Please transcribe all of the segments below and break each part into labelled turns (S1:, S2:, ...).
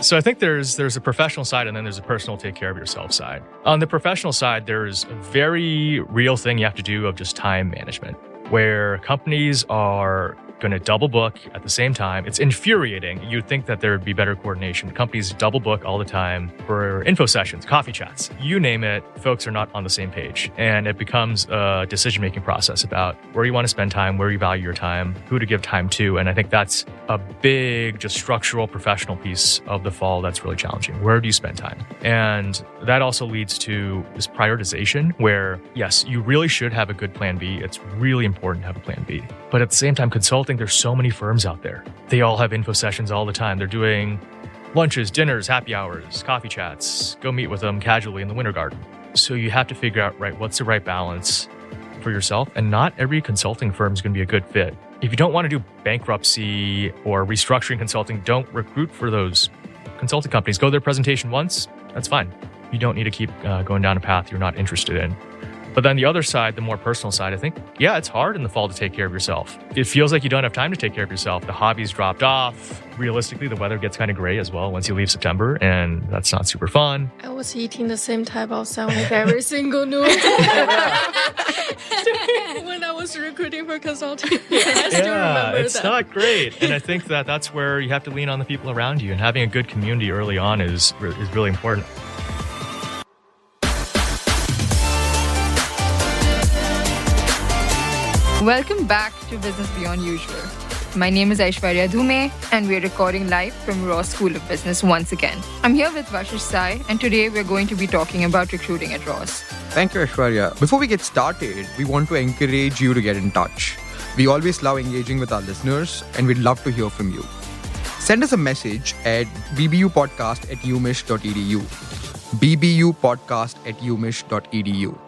S1: So I think there's a professional side and then there's a personal take care of yourself side. On the professional side, there's a very real thing you have to do of just time management, where companies are going to double book at the same time. It's infuriating. You'd think that there would be better coordination. Companies double book all the time for info sessions, coffee chats, you name it. Folks are not on the same page. And it becomes a decision-making process about where you want to spend time, where you value your time, who to give time to. And I think that's a big, just structural, professional piece of the fall that's really challenging. Where do you spend time? And that also leads to this prioritization where, yes, you really should have a good plan B. It's really important to have a plan B. But at the same time, consulting, there's so many firms out there. They all have info sessions all the time. They're doing lunches, dinners, happy hours, coffee chats. Go meet with them casually in the Winter Garden. So you have to figure out, right, what's the right balance for yourself? And not every consulting firm is going to be a good fit. If you don't want to do bankruptcy or restructuring consulting, don't recruit for those consulting companies. Go to their presentation once, that's fine. You don't need to keep going down a path you're not interested in. But then the other side, the more personal side, I think, yeah, it's hard in the fall to take care of yourself. It feels like you don't have time to take care of yourself. The hobbies dropped off. Realistically, the weather gets kind of gray as well once you leave September, and that's not super fun.
S2: I was eating the same type of sandwich every single noon when I was recruiting for consulting. I still remember
S1: it's not great. And I think that that's where you have to lean on the people around you, and having a good community early on is really important.
S3: Welcome back to Business Beyond Usual. My name is Aishwarya Dhume, and we're recording live from Ross School of Business once again. I'm here with Vashishta, and today we're going to be talking about recruiting at Ross.
S4: Thank you, Aishwarya. Before we get started, we want to encourage you to get in touch. We always love engaging with our listeners, and we'd love to hear from you. Send us a message at bbupodcast@umish.edu, bbupodcast@umish.edu,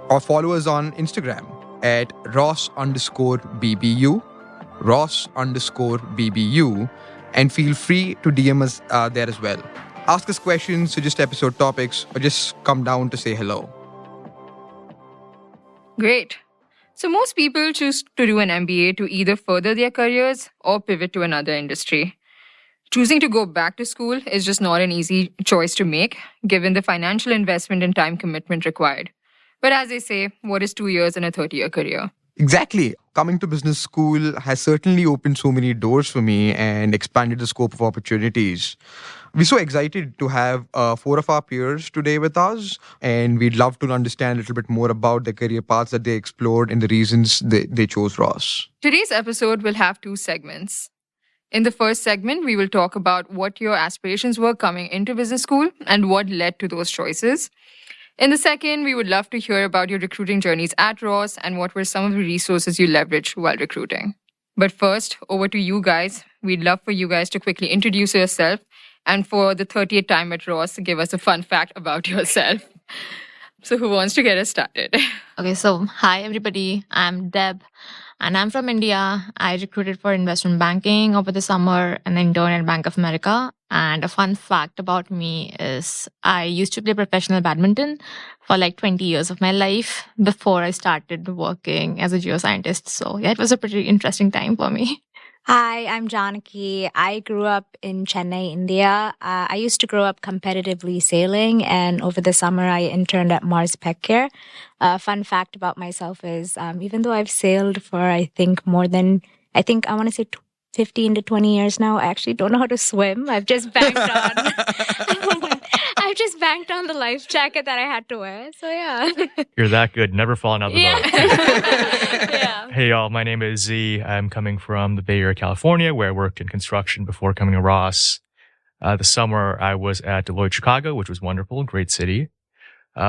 S4: or follow us on Instagram at Ross_BBU, Ross_BBU, and feel free to DM us there as well. Ask us questions, suggest episode topics, or just come down to say hello.
S3: Great. So most people choose to do an MBA to either further their careers or pivot to another industry. Choosing to go back to school is just not an easy choice to make, given the financial investment and time commitment required. But as they say, what is 2 years in a 30-year career?
S4: Exactly. Coming to business school has certainly opened so many doors for me and expanded the scope of opportunities. We're so excited to have 4 of our peers today with us, and we'd love to understand a little bit more about the career paths that they explored and the reasons they chose Ross.
S3: Today's episode will have 2 segments. In the first segment, we will talk about what your aspirations were coming into business school and what led to those choices. In the second, we would love to hear about your recruiting journeys at Ross and what were some of the resources you leveraged while recruiting. But first, over to you guys. We'd love for you guys to quickly introduce yourself, and for the 30th time at Ross, give us a fun fact about yourself. So who wants to get us started?
S5: Okay, so hi everybody, I'm Deb and I'm from India. I recruited for investment banking over the summer and then interned at Bank of America. And a fun fact about me is I used to play professional badminton for like 20 years of my life before I started working as a geoscientist. So yeah, it was a pretty interesting time for me.
S6: Hi, I'm Janaki. I grew up in Chennai, India. I used to grow up competitively sailing, and over the summer I interned at Mars Pet Care. Fun fact about myself is even though I've sailed for I want to say 15 to 20 years now, I actually don't know how to swim. I've just banked on the life jacket that I had to wear. So yeah.
S1: You're that good. Never fallen out of the boat.
S6: Yeah.
S1: Hey y'all, my name is Ziyi. I'm coming from the Bay Area, California, where I worked in construction before coming to Ross. The summer I was at Deloitte, Chicago, which was wonderful. Great city.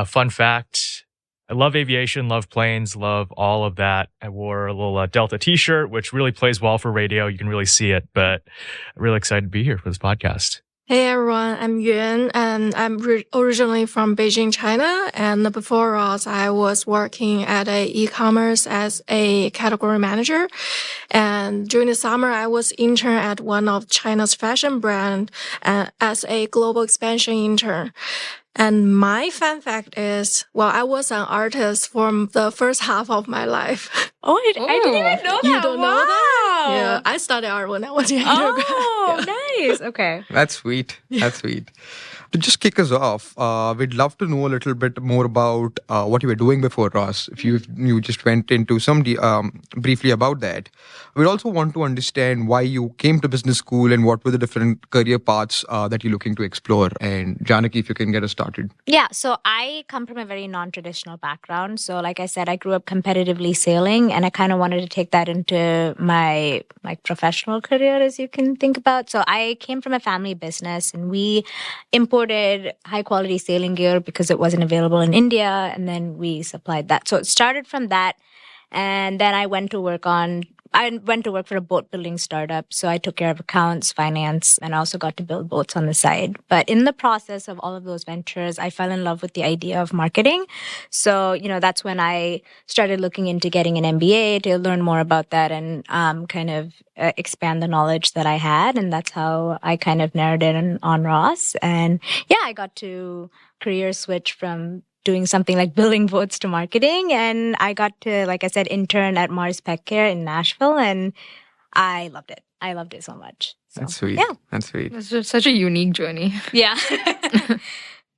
S1: Fun fact, I love aviation, love planes, love all of that. I wore a little Delta t-shirt, which really plays well for radio. You can really see it, but I'm really excited to be here for this podcast.
S2: Hey everyone, I'm Yuan, and I'm originally from Beijing, China. And before Ross, I was working at a e-commerce as a category manager. And during the summer, I was intern at one of China's fashion brand as a global expansion intern. And my fun fact is, well, I was an artist for the first half of my life.
S6: Oh, I didn't even know that.
S2: You don't know that?
S6: Wow.
S2: Yeah, I studied art when I was in undergrad.
S6: Oh,
S2: Yeah.
S6: nice. Okay.
S4: That's sweet. That's sweet. To just kick us off, we'd love to know a little bit more about what you were doing before Ross. If you just went into some briefly about that. We'd also want to understand why you came to business school and what were the different career paths that you're looking to explore. And Janaki, if you can get us started.
S6: Yeah, so I come from a very non-traditional background. So like I said, I grew up competitively sailing, and I kind of wanted to take that into my professional career, as you can think about. So I came from a family business, and we imported high quality sailing gear because it wasn't available in India, and then we supplied that. So it started from that, and then I went to work for a boat building startup. So I took care of accounts, finance, and I also got to build boats on the side. But in the process of all of those ventures, I fell in love with the idea of marketing. So, that's when I started looking into getting an MBA to learn more about that and kind of expand the knowledge that I had. And that's how I kind of narrowed in on Ross. And yeah, I got to career switch from doing something like building boats to marketing. And I got to, like I said, intern at Mars Pet Care in Nashville. And I loved it. I loved it so much. So,
S4: That's sweet.
S6: Yeah.
S4: That's sweet.
S3: It's just such a unique journey.
S6: Yeah.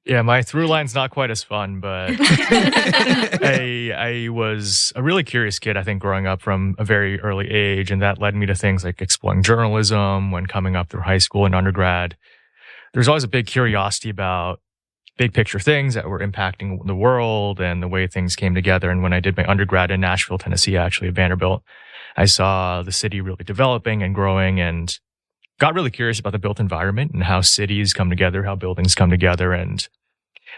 S1: Yeah, my through line's not quite as fun, but I was a really curious kid, I think, growing up from a very early age. And that led me to things like exploring journalism when coming up through high school and undergrad. There's always a big curiosity about big picture things that were impacting the world and the way things came together. And when I did my undergrad in Nashville, Tennessee, actually at Vanderbilt, I saw the city really developing and growing and got really curious about the built environment and how cities come together, how buildings come together. And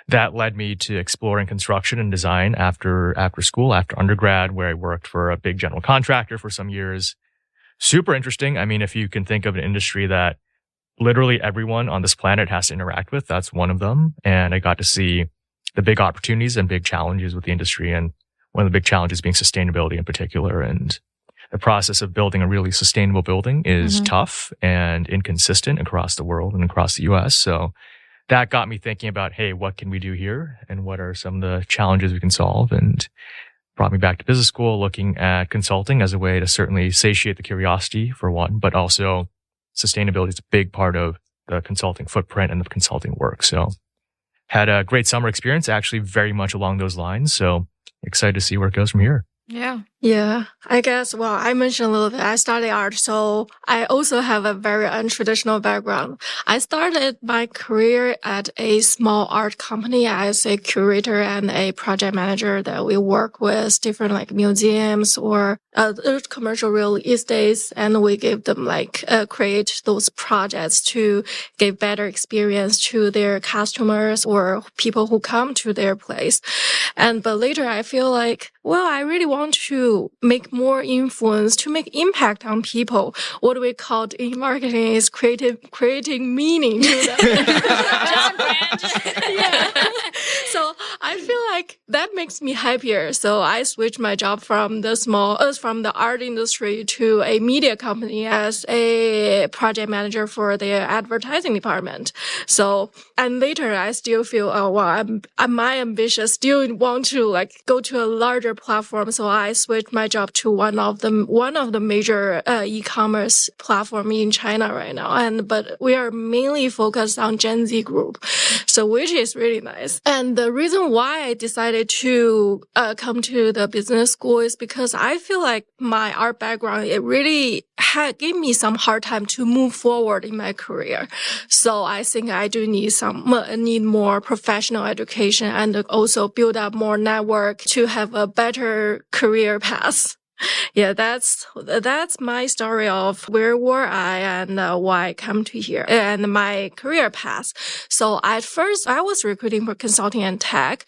S1: that led me to exploring construction and design after school, after undergrad, where I worked for a big general contractor for some years. Super interesting. I mean, if you can think of an industry that literally everyone on this planet has to interact with, that's one of them. And I got to see the big opportunities and big challenges with the industry. And one of the big challenges being sustainability in particular. And the process of building a really sustainable building is tough and inconsistent across the world and across the US. So that got me thinking about, hey, what can we do here? And what are some of the challenges we can solve? And brought me back to business school, looking at consulting as a way to certainly satiate the curiosity for one, but also sustainability is a big part of the consulting footprint and the consulting work. So had a great summer experience, actually very much along those lines. So excited to see where it goes from here.
S3: Yeah.
S2: Yeah, I guess, well, I mentioned a little bit, I studied art, so I also have a very untraditional background. I started my career at a small art company as a curator and a project manager that we work with different like museums or commercial real estates, and we give them create those projects to give better experience to their customers or people who come to their place. But later I feel like, well, I really want to make more influence, to make impact on people. What we call in marketing is creating meaning to them. Yeah. So I feel like that makes me happier. So I switched my job from the art industry to a media company as a project manager for their advertising department. So, and later I still feel, my ambition still want to go to a larger platform. So I switched my job to one of the major e-commerce platform in China right now. But we are mainly focused on Gen Z group. So which is really nice. And the reason why I decided to come to the business school is because I feel like my art background, it really gave me some hard time to move forward in my career. So I think I do need more professional education and also build up more network to have a better career path. Yeah, that's my story of where were I and why I come to here and my career path. So at first I was recruiting for consulting and tech,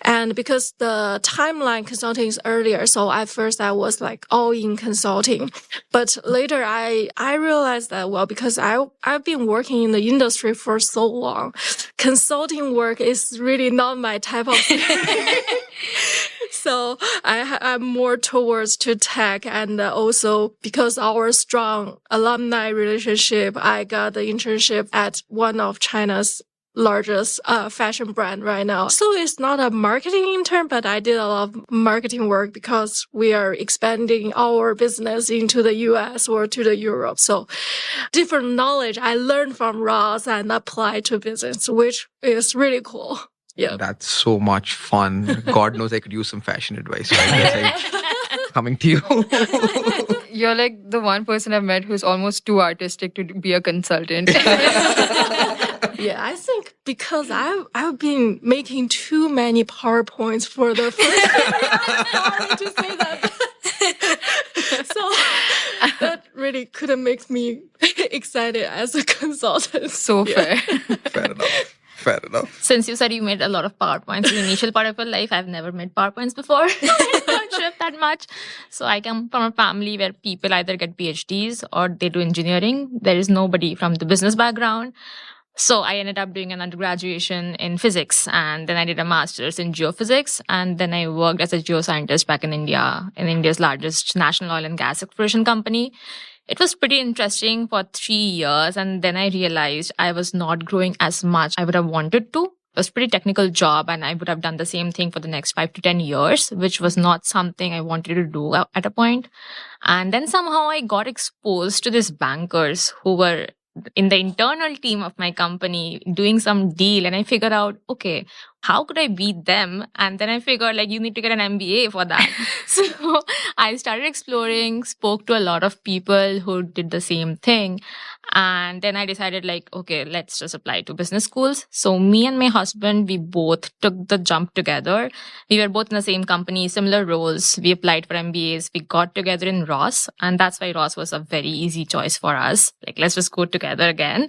S2: and because the timeline consulting is earlier, so at first I was all in consulting. But later I realized that, well, because I've been working in the industry for so long, consulting work is really not my type of thing. So I'm more towards to tech, and also because our strong alumni relationship, I got the internship at one of China's largest fashion brand right now. So it's not a marketing intern, but I did a lot of marketing work because we are expanding our business into the US or to the Europe. So different knowledge I learned from Ross and applied to business, which is really cool. Yeah.
S4: That's so much fun. God knows I could use some fashion advice. Right? Coming to you.
S3: You're like the one person I've met who's almost too artistic to be a consultant.
S2: Yeah, I think because I've been making too many PowerPoints for the first I'm sorry to say that. So that really couldn't make me excited as a consultant.
S3: So fair.
S4: Fair enough.
S5: Since you said you made a lot of PowerPoints in the initial part of your life, I've never made PowerPoints before. I don't trip that much. So I come from a family where people either get PhDs or they do engineering. There is nobody from the business background. So I ended up doing an undergraduate in physics, and then I did a master's in geophysics, and then I worked as a geoscientist back in India, in India's largest national oil and gas exploration company. It was pretty interesting for 3 years, and then I realized I was not growing as much I would have wanted to. It was a pretty technical job, and I would have done the same thing for the next 5 to 10 years, which was not something I wanted to do at a point. And then somehow I got exposed to these bankers who were in the internal team of my company doing some deal, and I figured out, okay, how could I beat them? And then I figured you need to get an MBA for that. So I started exploring, spoke to a lot of people who did the same thing. And then I decided okay, let's just apply to business schools. So me and my husband, we both took the jump together. We were both in the same company, similar roles. We applied for MBAs. We got together in Ross. And that's why Ross was a very easy choice for us. Let's just go together again.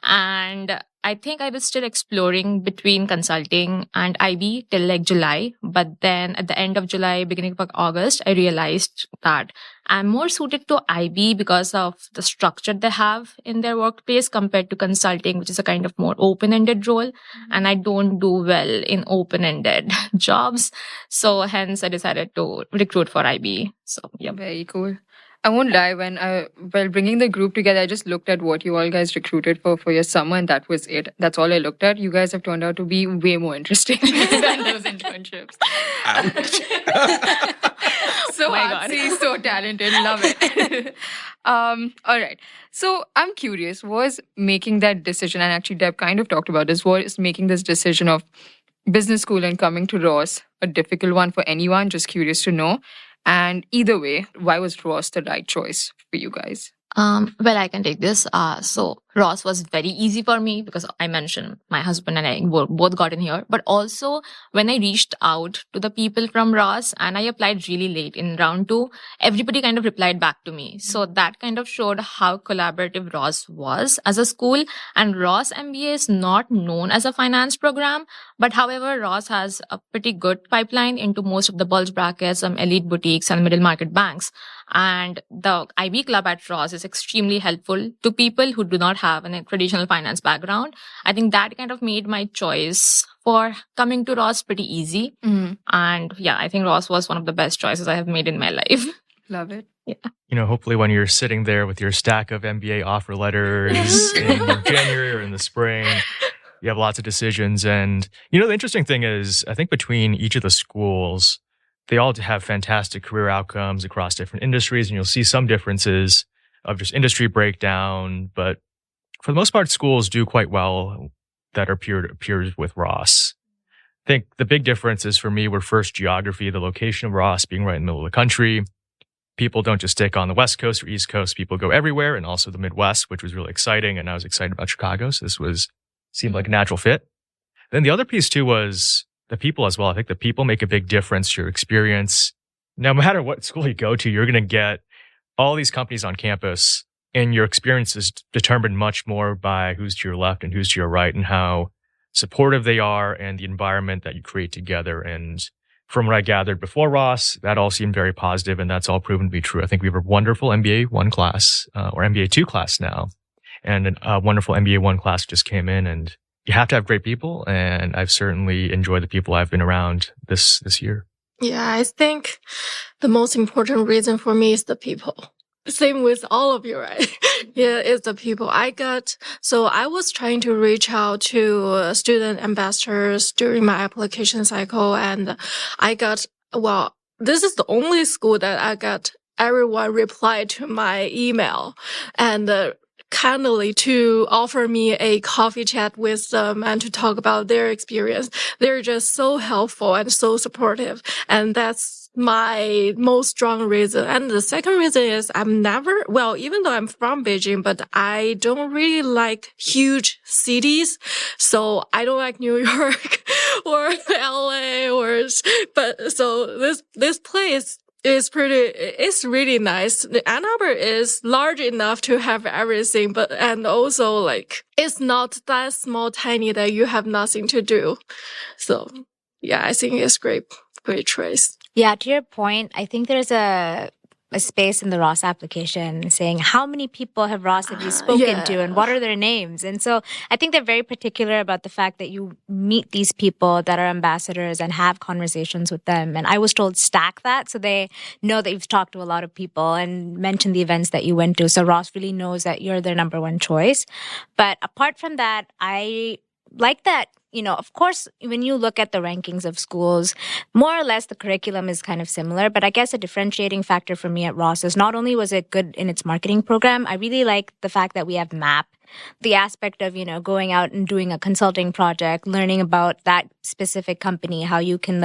S5: And I think I was still exploring between consulting and IB till July. But then at the end of July, beginning of August, I realized that I'm more suited to IB because of the structure they have in their workplace compared to consulting, which is a kind of more open-ended role. And I don't do well in open-ended jobs. So hence I decided to recruit for IB. So yeah.
S3: Very cool. I won't lie, while bringing the group together, I just looked at what you all guys recruited for your summer, and that was it. That's all I looked at. You guys have turned out to be way more interesting than those internships. So artsy, so talented, love it. All right. So I'm curious, was making that decision, and actually Deb kind of talked about this, was making this decision of business school and coming to Ross a difficult one for anyone? Just curious to know. And either way, why was Ross the right choice for you guys?
S5: Well, I can take this. So Ross was very easy for me because I mentioned my husband and I both got in here. But also when I reached out to the people from Ross and I applied really late in round 2, everybody kind of replied back to me. So that kind of showed how collaborative Ross was as a school. And Ross MBA is not known as a finance program. But however, Ross has a pretty good pipeline into most of the bulge brackets, some elite boutiques and middle market banks. And the IB club at Ross is extremely helpful to people who do not have a traditional finance background. I think that kind of made my choice for coming to Ross pretty easy. Mm-hmm. And yeah, I think Ross was one of the best choices I have made in my life.
S3: Love it.
S5: Yeah.
S1: Hopefully when you're sitting there with your stack of MBA offer letters in January or in the spring, you have lots of decisions. And, the interesting thing is, I think between each of the schools, they all have fantastic career outcomes across different industries, and you'll see some differences of just industry breakdown. But for the most part, schools do quite well that are peers with Ross. I think the big differences for me were first geography, the location of Ross being right in the middle of the country. People don't just stick on the West Coast or East Coast. People go everywhere, and also the Midwest, which was really exciting. And I was excited about Chicago. So this seemed like a natural fit. Then the other piece too was the people as well. I think the people make a big difference to your experience. No matter what school you go to, you're going to get all these companies on campus, and your experience is determined much more by who's to your left and who's to your right and how supportive they are and the environment that you create together. And from what I gathered before Ross, that all seemed very positive, and that's all proven to be true. I think we have a wonderful MBA 1 class or MBA 2 class now, and a wonderful MBA 1 class just came in, and you have to have great people, and I've certainly enjoyed the people I've been around this year.
S2: Yeah, I think the most important reason for me is the people. Same with all of you, right? Yeah, it's the people I got. So I was trying to reach out to student ambassadors during my application cycle, and I got, well, this is the only school that I got everyone reply to my email and kindly to offer me a coffee chat with them and to talk about their experience. They're just so helpful and so supportive. And that's my most strong reason. And the second reason is even though I'm from Beijing, but I don't really like huge cities. So I don't like New York or LA but so this place it's really nice. Ann Arbor is large enough to have everything, and also like, it's not that small, tiny that you have nothing to do. So yeah, I think it's great choice.
S6: Yeah, to your point, I think there's a space in the Ross application saying how many people have you spoken to and what are their names. And so I think they're very particular about the fact that you meet these people that are ambassadors and have conversations with them. And I was told stack that so they know that you've talked to a lot of people and mention the events that you went to. So Ross really knows that you're their number one choice. But apart from that, I like that. Of course, when you look at the rankings of schools, more or less the curriculum is kind of similar. But I guess a differentiating factor for me at Ross is not only was it good in its marketing program, I really like the fact that we have MAP. The aspect of, going out and doing a consulting project, learning about that specific company, how you can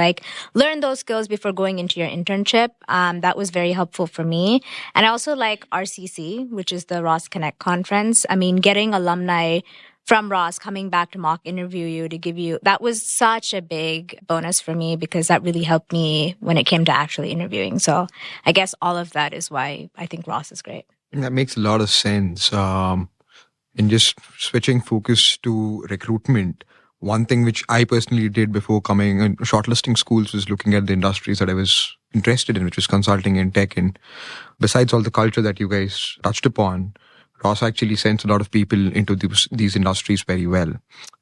S6: learn those skills before going into your internship. That was very helpful for me. And I also like RCC, which is the Ross Connect conference. I mean, getting alumni from Ross coming back to mock interview you to give you, that was such a big bonus for me because that really helped me when it came to actually interviewing. So I guess all of that is why I think Ross is great.
S4: That makes a lot of sense. In just switching focus to recruitment, one thing which I personally did before coming and shortlisting schools was looking at the industries that I was interested in, which was consulting and tech. And besides all the culture that you guys touched upon, Ross actually sends a lot of people into these industries very well.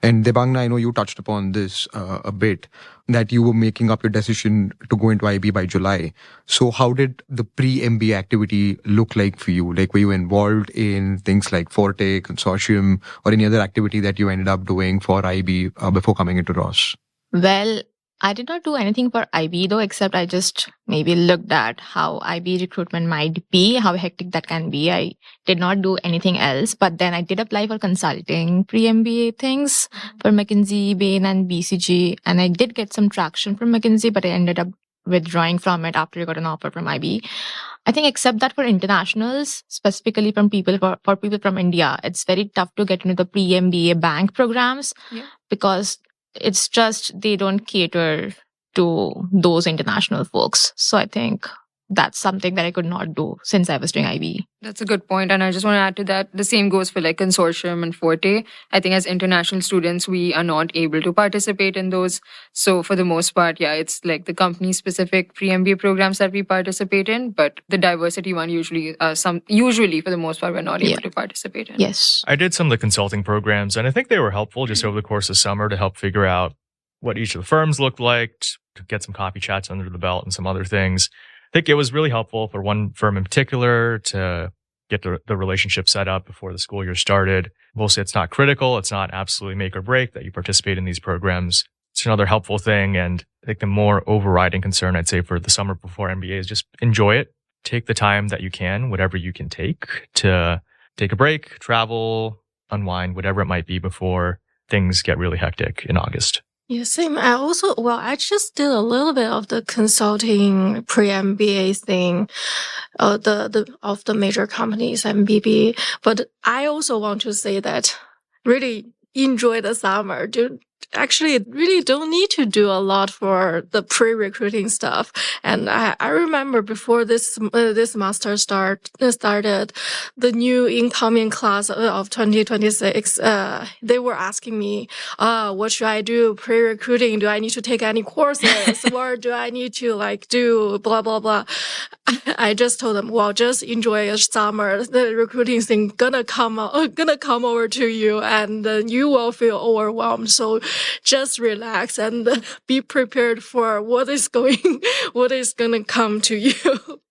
S4: And Debangna, I know you touched upon this a bit, that you were making up your decision to go into IB by July. So how did the pre-MBA activity look like for you? Were you involved in things like Forte, Consortium, or any other activity that you ended up doing for IB before coming into Ross?
S5: Well, I did not do anything for IB though, except I just maybe looked at how IB recruitment might be, how hectic that can be. I did not do anything else, but then I did apply for consulting pre-MBA things for McKinsey, Bain and BCG. And I did get some traction from McKinsey, but I ended up withdrawing from it after I got an offer from IB. I think except that for internationals, specifically from people for people from India, it's very tough to get into the pre-MBA bank programs because it's just they don't cater to those international folks. So I think that's something that I could not do since I was doing IB.
S3: That's a good point. And I just want to add to that, the same goes for Consortium and Forte. I think as international students, we are not able to participate in those. So for the most part, it's the company-specific pre-MBA programs that we participate in. But the diversity one usually for the most part, we're not able to participate in.
S5: Yes.
S1: I did some of the consulting programs, and I think they were helpful just over the course of summer to help figure out what each of the firms looked like, to get some coffee chats under the belt and some other things. I think it was really helpful for one firm in particular to get the relationship set up before the school year started. We'll say it's not critical. It's not absolutely make or break that you participate in these programs. It's another helpful thing. And I think the more overriding concern I'd say for the summer before MBA is just enjoy it. Take the time that you can, whatever you can take, to take a break, travel, unwind, whatever it might be before things get really hectic in August.
S2: Yeah, same. I just did a little bit of the consulting pre-MBA thing, of the major companies, MBB. But I also want to say that really enjoy the summer. Actually really don't need to do a lot for the pre-recruiting stuff. And I remember before this master started, the new incoming class of 2026, they were asking me, what should I do pre-recruiting? Do I need to take any courses or do I need to do blah, blah, blah? I just told them, well, just enjoy your summer. The recruiting thing gonna come over to you and you will feel overwhelmed. So just relax and be prepared for what is gonna come to you.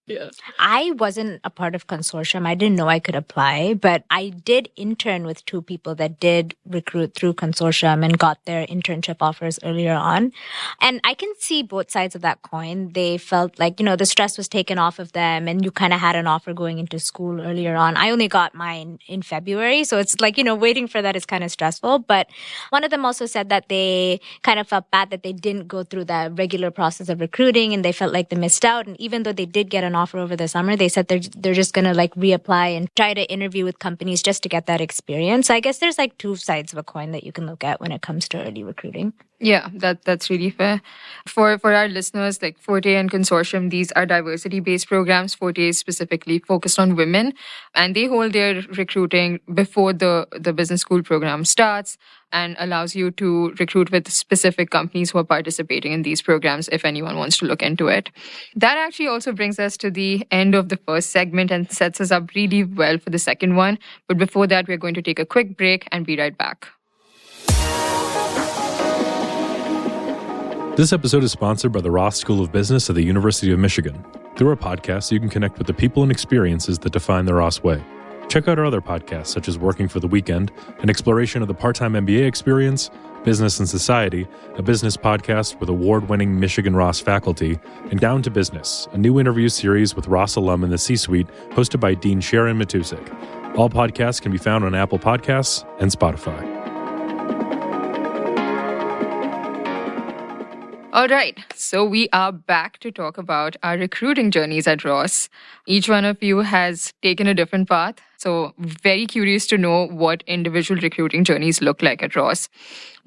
S2: Yeah.
S6: I wasn't a part of consortium. I didn't know I could apply, but I did intern with 2 people that did recruit through consortium and got their internship offers earlier on. And I can see both sides of that coin. They felt like, the stress was taken off of them and you kind of had an offer going into school earlier on. I only got mine in February. So it's like, waiting for that is kind of stressful. But one of them also said that they kind of felt bad that they didn't go through the regular process of recruiting and they felt like they missed out. And even though they did get an offer over the summer, they said they're just going to like reapply and try to interview with companies just to get that experience. So I guess there's like 2 sides of a coin that you can look at when it comes to early recruiting.
S3: Yeah, that's really fair. For our listeners, like Forte and Consortium, these are diversity-based programs. Forte is specifically focused on women, and they hold their recruiting before the business school program starts and allows you to recruit with specific companies who are participating in these programs if anyone wants to look into it. That actually also brings us to the end of the first segment and sets us up really well for the second one. But before that, we're going to take a quick break and be right back.
S7: This episode is sponsored by the Ross School of Business at the University of Michigan. Through our podcast, you can connect with the people and experiences that define the Ross way. Check out our other podcasts, such as Working for the Weekend, an exploration of the part-time MBA experience, Business and Society, a business podcast with award-winning Michigan Ross faculty, and Down to Business, a new interview series with Ross alum in the C-suite, hosted by Dean Sharon Matusik. All podcasts can be found on Apple Podcasts and Spotify.
S3: All right, so we are back to talk about our recruiting journeys at Ross. Each one of you has taken a different path, so very curious to know what individual recruiting journeys look like at Ross.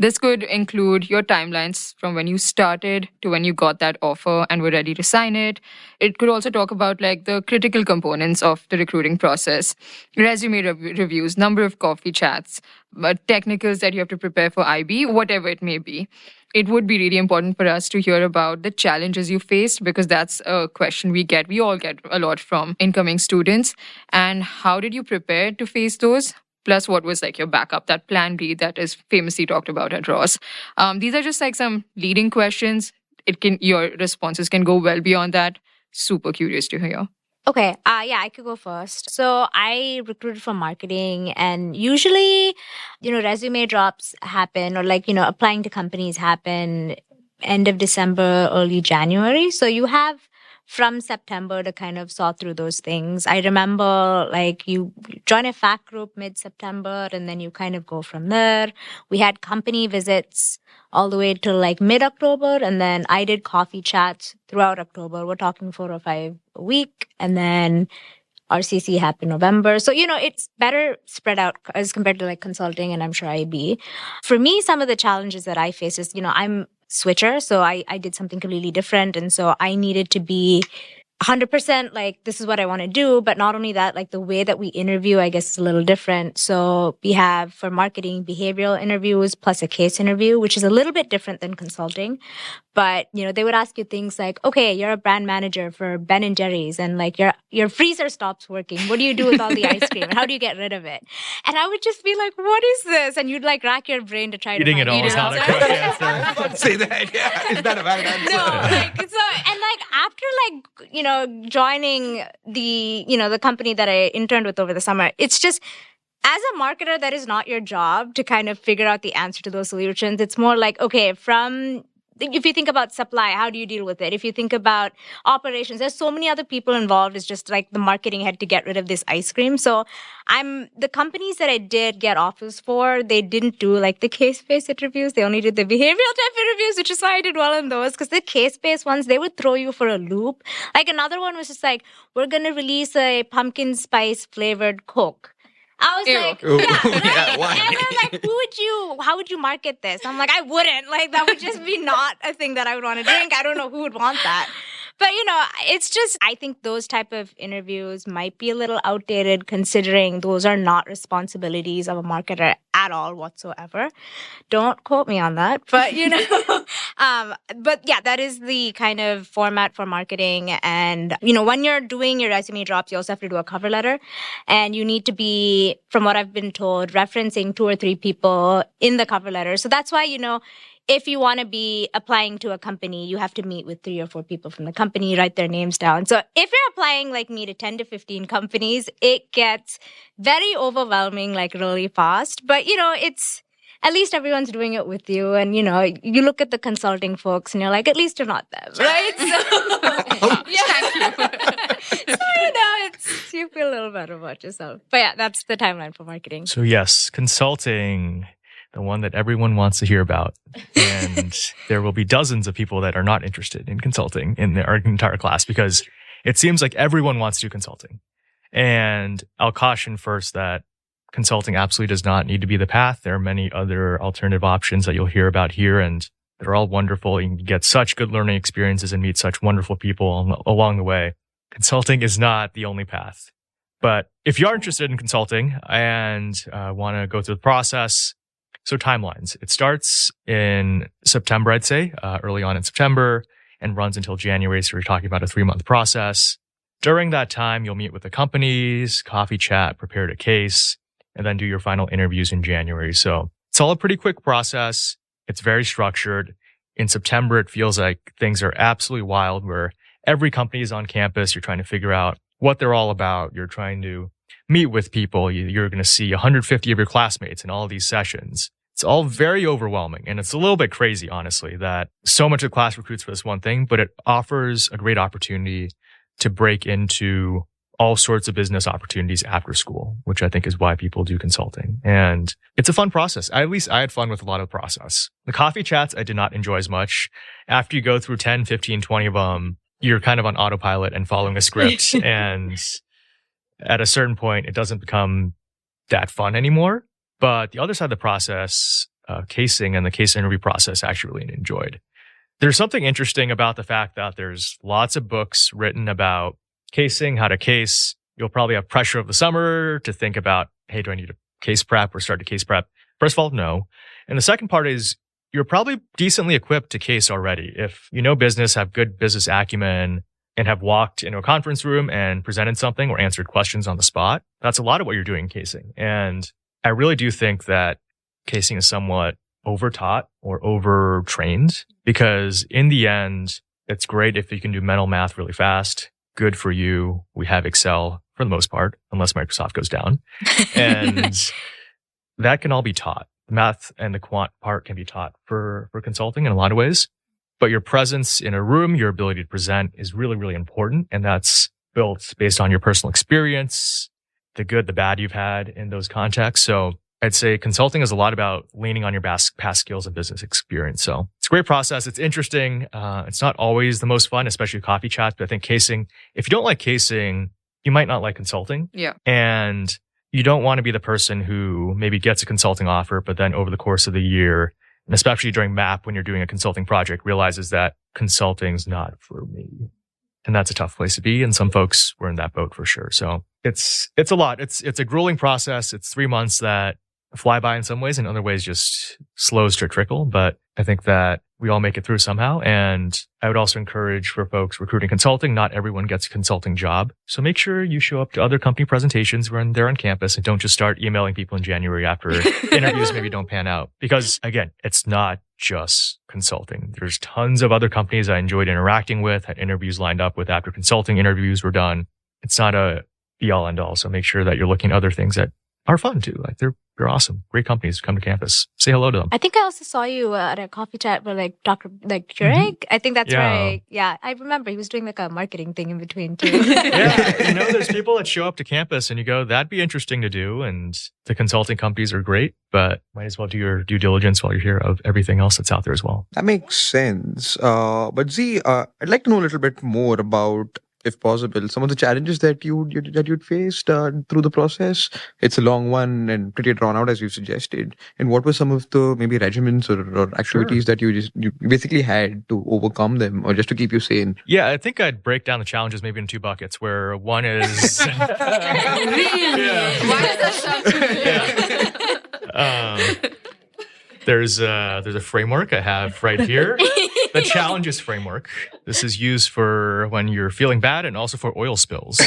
S3: This could include your timelines from when you started to when you got that offer and were ready to sign it. It could also talk about like the critical components of the recruiting process, resume reviews, number of coffee chats, technicals that you have to prepare for IB, whatever it may be. It would be really important for us to hear about the challenges you faced because that's a question we all get a lot from incoming students. And how did you prepare to face those? Plus, what was like your backup, that plan B that is famously talked about at Ross? These are just like some leading questions. Your responses can go well beyond that. Super curious to hear.
S6: Okay. I could go first. So I recruited for marketing and usually, resume drops happen or applying to companies happen end of December, early January. So you have from September to kind of sort through those things. I remember you join a FAC group mid-September and then you kind of go from there. We had company visits all the way till mid-October and then I did coffee chats throughout October. We're talking 4 or 5 a week and then RCC happened November. So, it's better spread out as compared to consulting and I'm sure IB. For me, some of the challenges that I face is, I'm switcher. So I did something completely different. And so I needed to be 100% this is what I want to do. But not only that, the way that we interview, I guess, is a little different. So we have for marketing behavioral interviews plus a case interview, which is a little bit different than consulting. But, they would ask you things like, okay, you're a brand manager for Ben & Jerry's and your freezer stops working. What do you do with all the ice cream? And how do you get rid of it? And I would just be like, what is this? And you'd rack your brain to try
S1: Eating
S6: to
S1: it all is not a correct answer.
S4: Don't say that. Yeah, is that a bad answer?
S6: No, after joining the company that I interned with over the summer, it's just, as a marketer, that is not your job to kind of figure out the answer to those solutions. It's more okay, if you think about supply, how do you deal with it? If you think about operations, there's so many other people involved. It's just the marketing had to get rid of this ice cream. So the companies that I did get offers for, they didn't do the case-based interviews. They only did the behavioral type interviews, which is why I did well in those. Because the case-based ones, they would throw you for a loop. Another one was just we're going to release a pumpkin spice flavored Coke. I was
S3: Ew.
S6: Yeah, right?
S4: Why?
S6: And then how would you market this? I'm I wouldn't. That would just be not a thing that I would want to drink. I don't know who would want that. But, it's just, I think those type of interviews might be a little outdated considering those are not responsibilities of a marketer at all whatsoever. Don't quote me on that. But, but yeah, that is the kind of format for marketing. And, when you're doing your resume drops, you also have to do a cover letter. And you need to be, from what I've been told, referencing 2 or 3 people in the cover letter. So that's why, if you want to be applying to a company, you have to meet with 3 or 4 people from the company, write their names down. So if you're applying like me to 10 to 15 companies, it gets very overwhelming, like really fast. But, it's at least everyone's doing it with you. And, you look at the consulting folks and you're like, at least you're not them, right? So, you feel a little better about yourself. But yeah, that's the timeline for marketing.
S1: So yes, consulting, the one that everyone wants to hear about. And there will be dozens of people that are not interested in consulting in our entire class because it seems like everyone wants to do consulting. And I'll caution first that consulting absolutely does not need to be the path. There are many other alternative options that you'll hear about here, and they're all wonderful. You can get such good learning experiences and meet such wonderful people along the way. Consulting is not the only path. But if you are interested in consulting and want to go through the process, so timelines. It starts in September, I'd say, early on in September, and runs until January. So we're talking about a 3-month process. During that time, you'll meet with the companies, coffee chat, prepare a case, and then do your final interviews in January. So it's all a pretty quick process. It's very structured. In September, it feels like things are absolutely wild where every company is on campus. You're trying to figure out what they're all about. You're trying to meet with people. You're going to see 150 of your classmates in all of these sessions. It's all very overwhelming. And it's a little bit crazy, honestly, that so much of class recruits for this one thing, but it offers a great opportunity to break into all sorts of business opportunities after school, which I think is why people do consulting. And it's a fun process. At least I had fun with a lot of the process. The coffee chats, I did not enjoy as much. After you go through 10, 15, 20 of them, you're kind of on autopilot and following a script. And at a certain point, it doesn't become that fun anymore. But the other side of the process, casing and the case interview process, I actually really enjoyed. There's something interesting about the fact that there's lots of books written about casing, how to case. You'll probably have pressure of the summer to think about, hey, do I need a case prep or start a case prep? First of all, no. And the second part is you're probably decently equipped to case already. If you know business, have good business acumen, and have walked into a conference room and presented something or answered questions on the spot, that's a lot of what you're doing in casing. And I really do think that casing is somewhat overtaught or overtrained because in the end, it's great if you can do mental math really fast. Good for you. We have Excel for the most part, unless Microsoft goes down. And that can all be taught. The math and the quant part can be taught for consulting in a lot of ways. But your presence in a room, your ability to present is really, really important. And that's built based on your personal experience, the good, the bad you've had in those contexts. So I'd say consulting is a lot about leaning on your past skills and business experience. So it's a great process. It's interesting. It's not always the most fun, especially coffee chats. But I think casing, if you don't like casing, you might not like consulting.
S3: Yeah.
S1: And you don't want to be the person who maybe gets a consulting offer, but then over the course of the year, and especially during MAP when you're doing a consulting project, realizes that consulting's not for me. And that's a tough place to be. And some folks were in that boat for sure. So it's a lot. It's a grueling process. It's 3 months that fly by in some ways, and in other ways just slows to a trickle. But I think that we all make it through somehow. And I would also encourage for folks recruiting consulting, not everyone gets a consulting job. So make sure you show up to other company presentations when they're on campus and don't just start emailing people in January after interviews maybe don't pan out. Because again, it's not just consulting. There's tons of other companies I enjoyed interacting with, had interviews lined up with after consulting interviews were done. It's not a be all end all. So make sure that you're looking at other things that are fun too. Like they're awesome. Great companies. Come to campus. Say hello to them.
S6: I think I also saw you at a coffee chat with Dr. Keurig. Mm-hmm. I think that's right. Yeah, I remember he was doing a marketing thing in between too.
S1: Yeah, there's people that show up to campus and you go, that'd be interesting to do. And the consulting companies are great, but might as well do your due diligence while you're here of everything else that's out there as well.
S4: That makes sense. But Ziyi, I'd like to know a little bit more about, if possible, some of the challenges that you'd faced through the process. It's a long one and pretty drawn out, as you suggested. And what were some of the maybe regimens or activities that you basically had to overcome them, or just to keep you sane?
S1: Yeah, I think I'd break down the challenges maybe in 2 buckets. Where one is
S3: really? Why does that sound
S1: There's a framework I have right here. The challenges framework. This is used for when you're feeling bad and also for oil spills.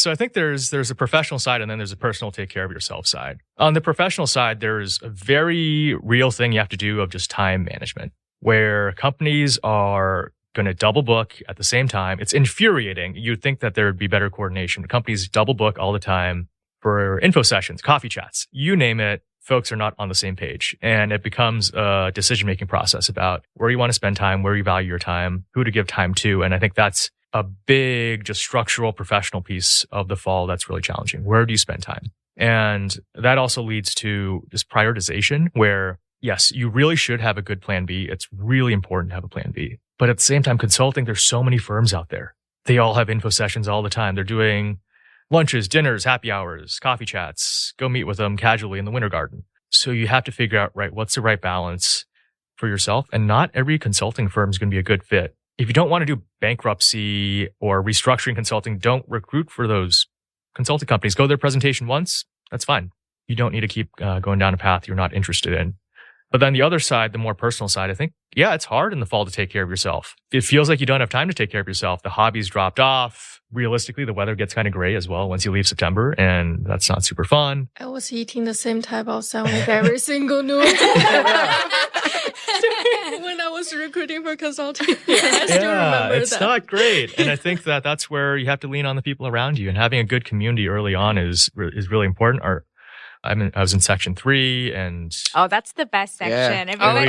S1: So I think there's a professional side and then there's a personal take care of yourself side. On the professional side, there's a very real thing you have to do of just time management, where companies are going to double book at the same time. It's infuriating. You'd think that there would be better coordination. Companies double book all the time for info sessions, coffee chats, you name it. Folks are not on the same page. And it becomes a decision-making process about where you want to spend time, where you value your time, who to give time to. And I think that's a big, just structural, professional piece of the fall that's really challenging. Where do you spend time? And that also leads to this prioritization where, yes, you really should have a good plan B. It's really important to have a plan B. But at the same time, consulting, there's so many firms out there. They all have info sessions all the time. They're doing lunches, dinners, happy hours, coffee chats. Go meet with them casually in the Winter Garden. So you have to figure out, right, what's the right balance for yourself? And not every consulting firm is going to be a good fit. If you don't want to do bankruptcy or restructuring consulting, don't recruit for those consulting companies. Go to their presentation once. That's fine. You don't need to keep going down a path you're not interested in. But then the other side, the more personal side, I think, yeah, it's hard in the fall to take care of yourself. It feels like you don't have time to take care of yourself. The hobbies dropped off. Realistically, the weather gets kind of gray as well once you leave September, and that's not super fun.
S2: I was eating the same type of sandwich every single noon. When I was recruiting for consulting. I still remember
S1: it's
S2: that.
S1: Not great. And I think that that's where you have to lean on the people around you, and having a good community early on is really important. I was in section 3 and...
S6: Oh, that's the best section.
S3: Yeah.
S6: Everybody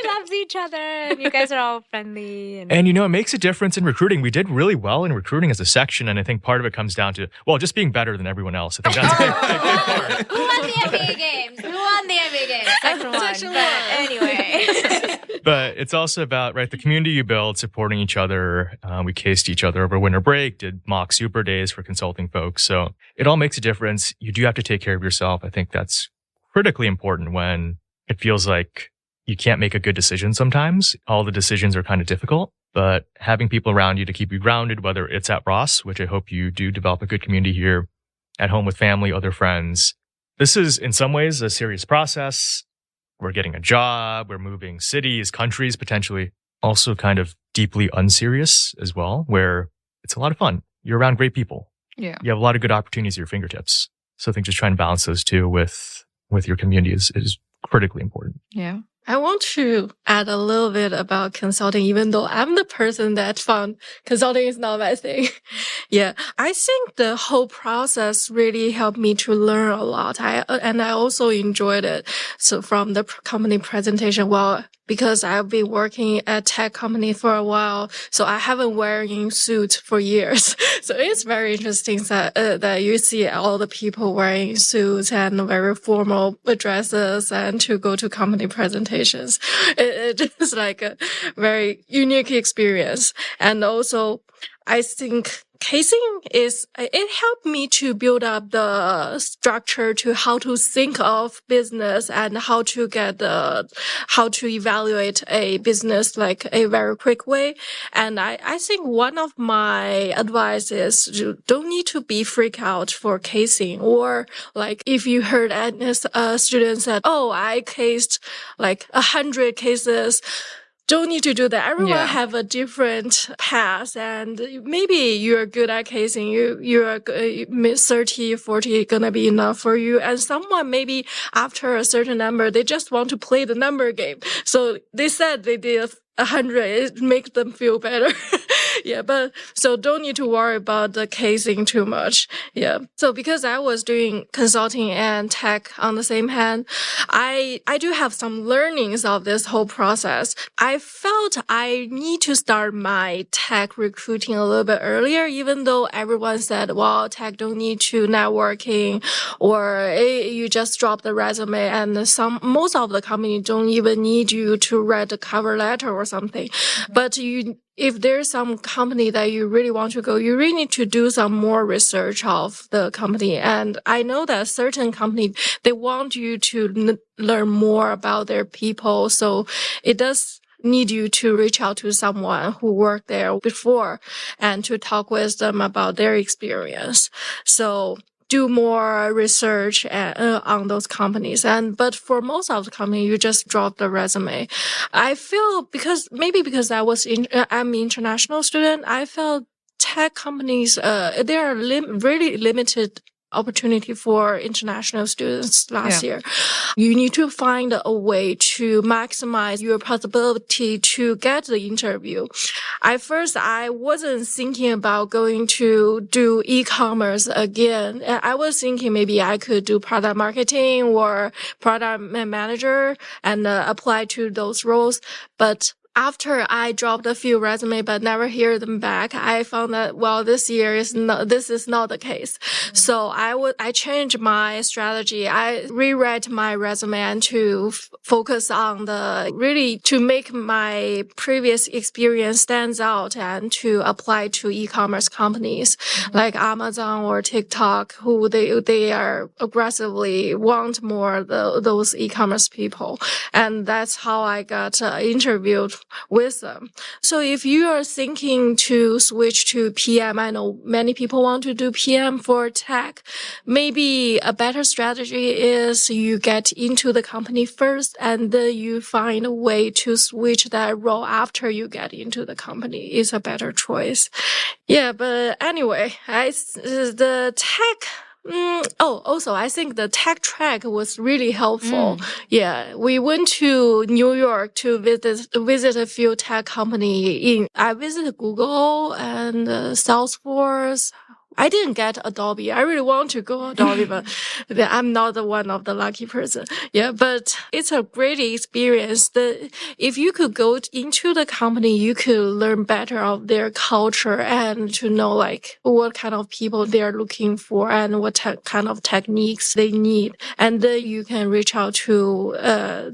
S6: loves each other and you guys are all friendly.
S1: And it makes a difference in recruiting. We did really well in recruiting as a section, and I think part of it comes down to, just being better than everyone else. I think that's a big part.
S6: Who won the MBA games? Section 1. But anyway.
S1: But it's also about, right, the community you build, supporting each other. We cased each other over winter break, did mock super days for consulting folks. So it all makes a difference. You do have to take care of yourself. I think that's critically important when it feels like you can't make a good decision sometimes. All the decisions are kind of difficult, but having people around you to keep you grounded, whether it's at Ross, which I hope you do develop a good community here, at home with family, other friends. This is in some ways a serious process. We're getting a job, we're moving cities, countries, potentially. Also kind of deeply unserious as well, where it's a lot of fun. You're around great people.
S3: Yeah.
S1: You have a lot of good opportunities at your fingertips. So I think just trying to balance those two with your community is critically important.
S3: Yeah.
S2: I want to add a little bit about consulting, even though I'm the person that found consulting is not my thing. Yeah. I think the whole process really helped me to learn a lot. And I also enjoyed it. So from the company presentation, because I've been working at tech company for a while, so I haven't wearing suits for years. So it's very interesting that you see all the people wearing suits and very formal dresses and to go to company presentations. It is like a very unique experience. And also, I think casing it helped me to build up the structure to how to think of business and how to evaluate a business like a very quick way. And I think one of my advice is you don't need to be freak out for casing, or like if you heard a student said, I cased like 100 cases. Don't need to do that. Everyone have a different path, and maybe you're good at casing. You're 30, 40 gonna be enough for you. And someone maybe after a certain number, they just want to play the number game. So they said they did 100. It makes them feel better. Yeah, but so don't need to worry about the casing too much. Yeah. So because I was doing consulting and tech on the same hand, I do have some learnings of this whole process. I felt I need to start my tech recruiting a little bit earlier, even though everyone said, tech don't need to networking, or you just drop the resume, and most of the companies don't even need you to write a cover letter or something. But if there's some company that you really want to go, you really need to do some more research of the company. And I know that certain companies, they want you to learn more about their people. So it does need you to reach out to someone who worked there before and to talk with them about their experience. So do more research on those companies. But for most of the company, you just drop the resume. I feel because I'm an international student, I felt tech companies, there are really limited opportunity for international students last year. You need to find a way to maximize your possibility to get the interview. At first, I wasn't thinking about going to do e-commerce again. I was thinking maybe I could do product marketing or product manager and apply to those roles. But after I dropped a few resumes but never hear them back, I found that, this is not the case. So I changed my strategy. I rewrite my resume and to focus on to make my previous experience stands out and to apply to e-commerce companies like Amazon or TikTok, who they are aggressively want more those e-commerce people. And that's how I got interviewed with them. So if you are thinking to switch to PM, I know many people want to do PM for tech. Maybe a better strategy is you get into the company first and then you find a way to switch that role after you get into the company is a better choice. Yeah, but anyway, the tech also, I think the tech track was really helpful. Yeah, we went to New York to visit a few tech companies. I visited Google and Salesforce. I didn't get Adobe. I really want to go Adobe, but I'm not the one of the lucky person. Yeah, but it's a great experience. If you could go into the company, you could learn better of their culture and to know like what kind of people they're looking for and what kind of techniques they need. And then you can reach out to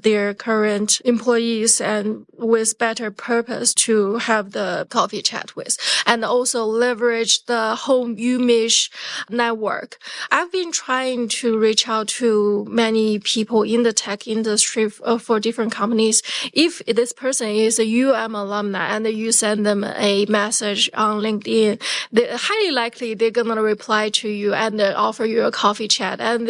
S2: their current employees and with better purpose to have the coffee chat with, and also leverage the whole Dhume network. I've been trying to reach out to many people in the tech industry for different companies. If this person is a UM alumni and you send them a message on LinkedIn, highly likely they're going to reply to you and offer you a coffee chat. And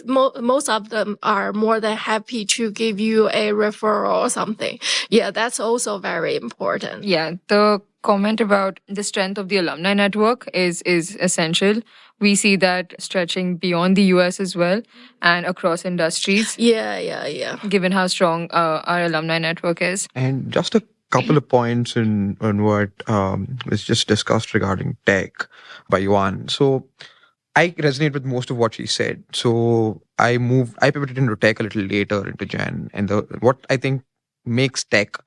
S2: most of them are more than happy to give you a referral or something. Yeah, that's also very important.
S3: Yeah, the comment about the strength of the alumni network is essential. We see that stretching beyond the US as well and across industries.
S2: Yeah.
S3: Given how strong our alumni network is.
S4: And just a couple of points on what was just discussed regarding tech by Yuan. So I resonate with most of what she said. So I pivoted into tech a little later into Jan. And what I think makes tech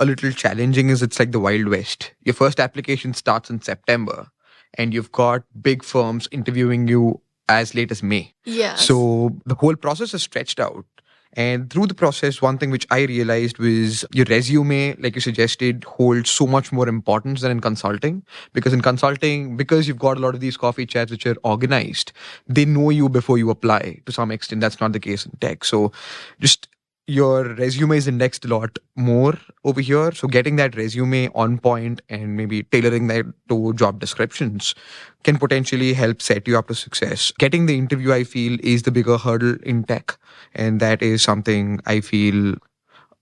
S4: a little challenging is it's like the Wild West. Your first application starts in September and you've got big firms interviewing you as late as May.
S2: Yes.
S4: So the whole process is stretched out. And through the process, one thing which I realized was your resume, like you suggested, holds so much more importance than in consulting. Because in consulting, because you've got a lot of these coffee chats which are organized, they know you before you apply to some extent. That's not the case in tech. So just your resume is indexed a lot more over here. So getting that resume on point and maybe tailoring that to job descriptions can potentially help set you up to success. Getting the interview, I feel, is the bigger hurdle in tech. And that is something I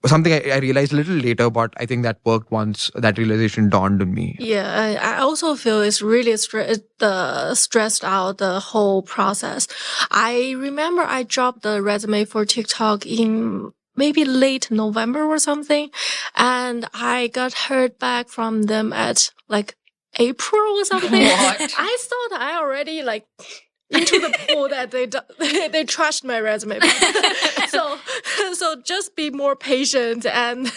S4: realized a little later, but I think that worked once that realization dawned on me.
S2: Yeah, I also feel it's really stressed out, the whole process. I remember I dropped the resume for TikTok in maybe late November or something, and I got heard back from them at like April or something.
S3: What?
S2: I thought I already into the pool that they trashed my resume. So just be more patient, and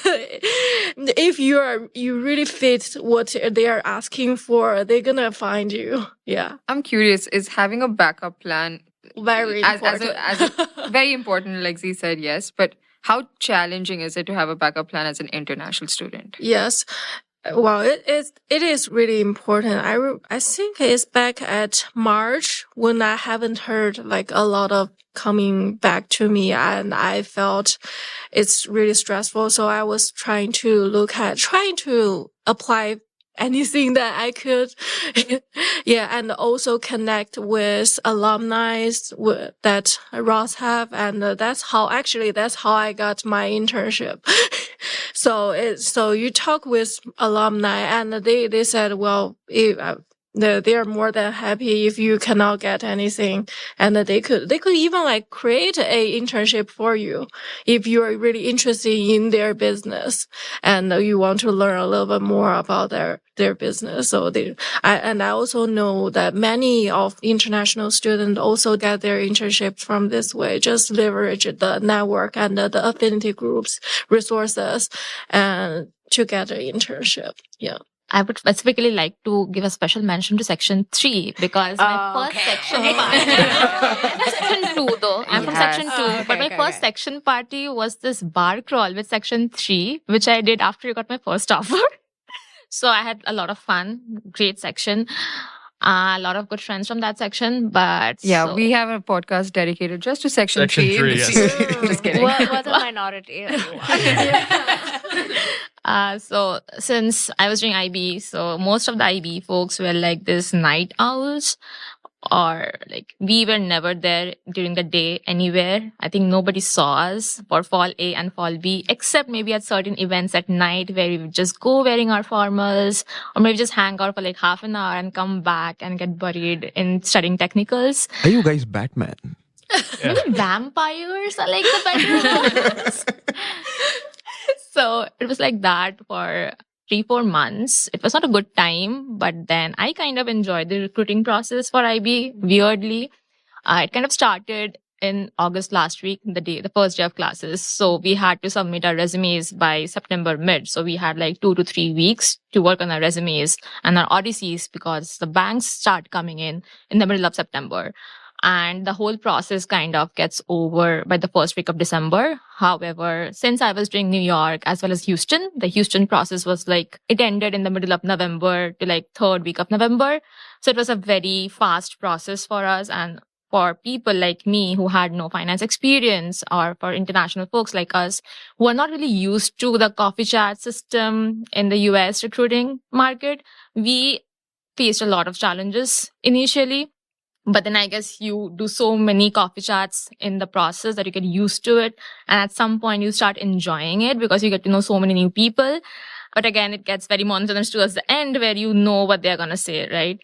S2: if you really fit what they are asking for, they're gonna find you. Yeah.
S3: I'm curious, is having a backup plan
S2: very important?
S3: Very important, like Z said, yes, but how challenging is it to have a backup plan as an international student?
S2: Yes. Well, it is really important. I think it's back at March when I haven't heard a lot of coming back to me, and I felt it's really stressful. So I was trying to apply anything that I could. Yeah. And also connect with alumni that Ross have. And that's how I got my internship. So you talk with alumni and they said, well, they are more than happy if you cannot get anything, and they could even like create a internship for you if you are really interested in their business and you want to learn a little bit more about their business. So I also know that many of international students also get their internships from this way. Just leverage the network and the affinity groups resources and to get an internship. Yeah.
S5: I would specifically like to give a special mention to section 3 because my first section party, section 2 though, I'm from section 2, but my first section party was this bar crawl with section 3, which I did after I got my first offer. So I had a lot of fun, great section. A lot of good friends from that section, but
S3: we have a podcast dedicated just to section 3.
S1: 3, yes.
S3: Just kidding.
S6: What a minority.
S5: So since I was doing IB, so most of the IB folks were like this night owls, or like we were never there during the day anywhere. I think nobody saw us for fall A and fall B, except maybe at certain events at night where we would just go wearing our formals, or maybe just hang out for like half an hour and come back and get buried in studying technicals.
S4: Are you guys Batman?
S1: Yeah.
S5: Maybe vampires are like the better ones. So it was like that for 3-4 months. It was not a good time, but then I kind of enjoyed the recruiting process for IB, weirdly. It kind of started in August last week, the first day of classes. So we had to submit our resumes by September mid. So we had like 2 to 3 weeks to work on our resumes and our odysseys because the banks start coming in the middle of September. And the whole process kind of gets over by the first week of December. However, since I was doing New York as well as Houston, the Houston process was like, it ended in the middle of November to like third week of November. So it was a very fast process for us. And for people like me who had no finance experience, or for international folks like us who are not really used to the coffee chat system in the US recruiting market, we faced a lot of challenges initially. But then I guess you do so many coffee chats in the process that you get used to it. And at some point you start enjoying it because you get to know so many new people. But again, it gets very monotonous towards the end where you know what they're going to say, right?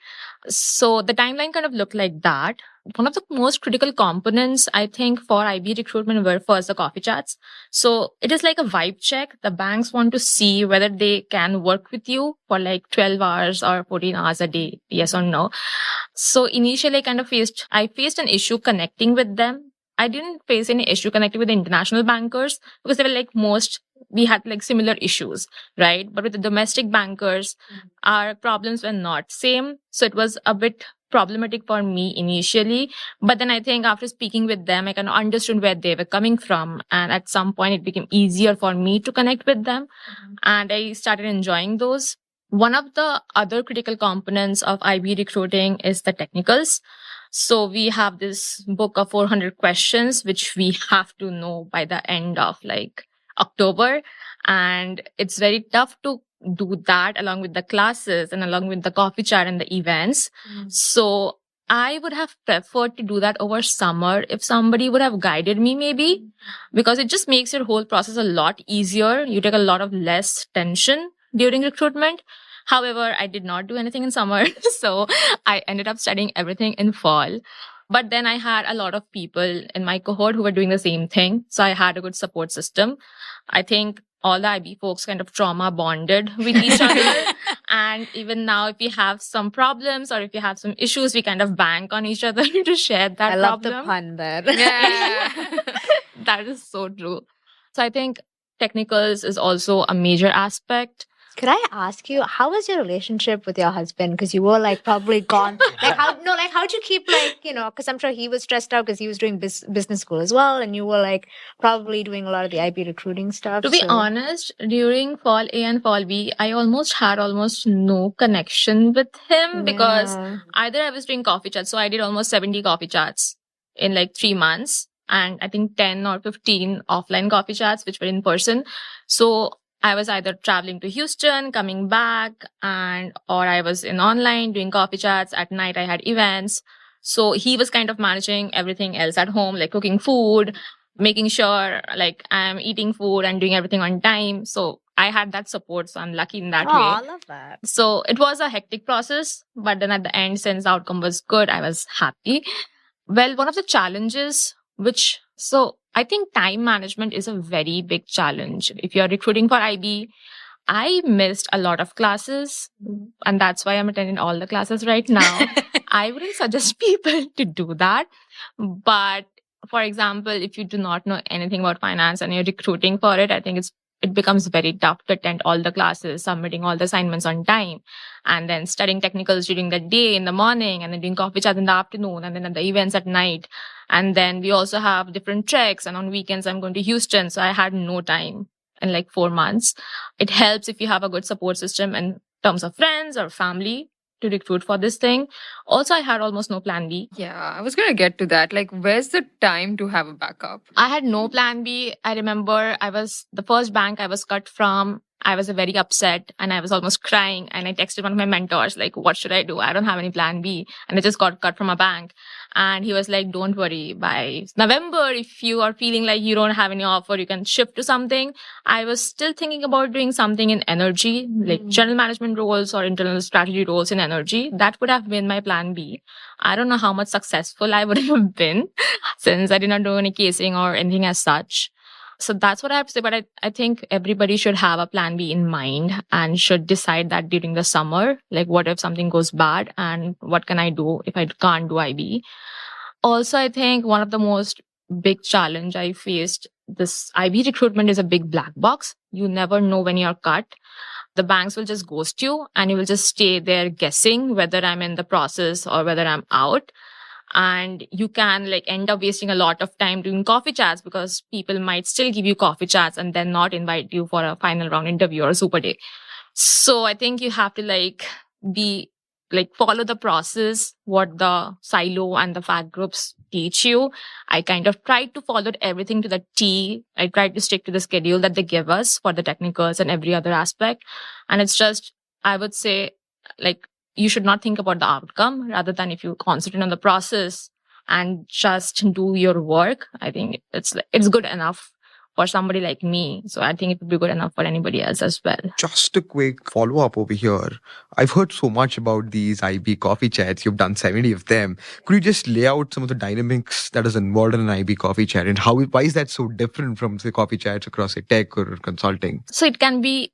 S5: So the timeline kind of looked like that. One of the most critical components, I think, for IB recruitment were first the coffee chats. So it is like a vibe check. The banks want to see whether they can work with you for like 12 hours or 14 hours a day, yes or no. So initially I faced an issue connecting with them. I didn't face any issue connecting with the international bankers because they were like we had like similar issues, right? But with the domestic bankers, our problems were not same. So it was a bit problematic for me initially. But then I think after speaking with them, I kind of understood where they were coming from. And at some point, it became easier for me to connect with them. And I started enjoying those. One of the other critical components of IB recruiting is the technicals. So we have this book of 400 questions, which we have to know by the end of like October. And it's very tough to do that along with the classes and along with the coffee chat and the events. So I would have preferred to do that over summer if somebody would have guided me maybe, because it just makes your whole process a lot easier. You take a lot of less tension during recruitment. However, I did not do anything in summer. So I ended up studying everything in fall. But then I had a lot of people in my cohort who were doing the same thing. So I had a good support system. I think all the IB folks kind of trauma bonded with each other. And even now, if we have some problems or if we have some issues, we kind of bank on each other to share that problem.
S6: I love the pun there.
S5: Yeah. That is so true. So I think technicals is also a major aspect.
S6: Could I ask you, how was your relationship with your husband? Because you were like probably gone. How'd you keep because I'm sure he was stressed out because he was doing business school as well. And you were like probably doing a lot of the IB recruiting stuff.
S5: To be honest, during fall A and fall B, I had almost no connection with him because either I was doing coffee chats. So I did almost 70 coffee chats in like 3 months. And I think 10 or 15 offline coffee chats, which were in person. So I was either traveling to Houston, coming back, or I was in online doing coffee chats. At night, I had events. So he was kind of managing everything else at home, like cooking food, making sure like I'm eating food and doing everything on time. So I had that support, so I'm lucky in that
S6: Oh, I
S5: way.
S6: love that.
S5: So it was a hectic process, but then at the end, since the outcome was good, I was happy. Well, one of the challenges, so I think time management is a very big challenge. If you're recruiting for IB, I missed a lot of classes, and that's why I'm attending all the classes right now. I wouldn't suggest people to do that. But for example, if you do not know anything about finance and you're recruiting for it, I think it becomes very tough to attend all the classes, submitting all the assignments on time, and then studying technicals during the day in the morning, and then doing coffee chats in the afternoon, and then at the events at night. And then we also have different treks, and on weekends I'm going to Houston, so I had no time in like 4 months. It helps if you have a good support system in terms of friends or family to recruit for this thing. Also, I had almost no plan B.
S3: Yeah, I was going to get to that. Like, where's the time to have a backup?
S5: I had no plan B. I remember the first bank I was cut from. I was very upset and I was almost crying. And I texted one of my mentors, like, what should I do? I don't have any plan B. And I just got cut from a bank. And he was like, don't worry. By November, if you are feeling like you don't have any offer, you can shift to something. I was still thinking about doing something in energy, like general management roles or internal strategy roles in energy. That would have been my plan B. I don't know how much successful I would have been since I did not do any casing or anything as such. So that's what I have to say. But I think everybody should have a plan B in mind and should decide that during the summer, like what if something goes bad and what can I do if I can't do IB? Also, I think one of the most big challenge I faced, this IB recruitment is a big black box. You never know when you're cut. The banks will just ghost you and you will just stay there guessing whether I'm in the process or whether I'm out. And you can like end up wasting a lot of time doing coffee chats because people might still give you coffee chats and then not invite you for a final round interview or a super day. So I think you have to follow the process, what the silo and the fact groups teach you. I kind of tried to follow everything to the T. I tried to stick to the schedule that they give us for the technicals and every other aspect. And it's just, I would say, like, you should not think about the outcome rather than if you concentrate on the process and just do your work. I think it's good enough for somebody like me. So I think it would be good enough for anybody else as well.
S4: Just a quick follow-up over here. I've heard so much about these IB coffee chats. You've done 70 of them. Could you just lay out some of the dynamics that is involved in an IB coffee chat and why is that so different from, say, coffee chats across, say, tech or consulting?
S5: So it can be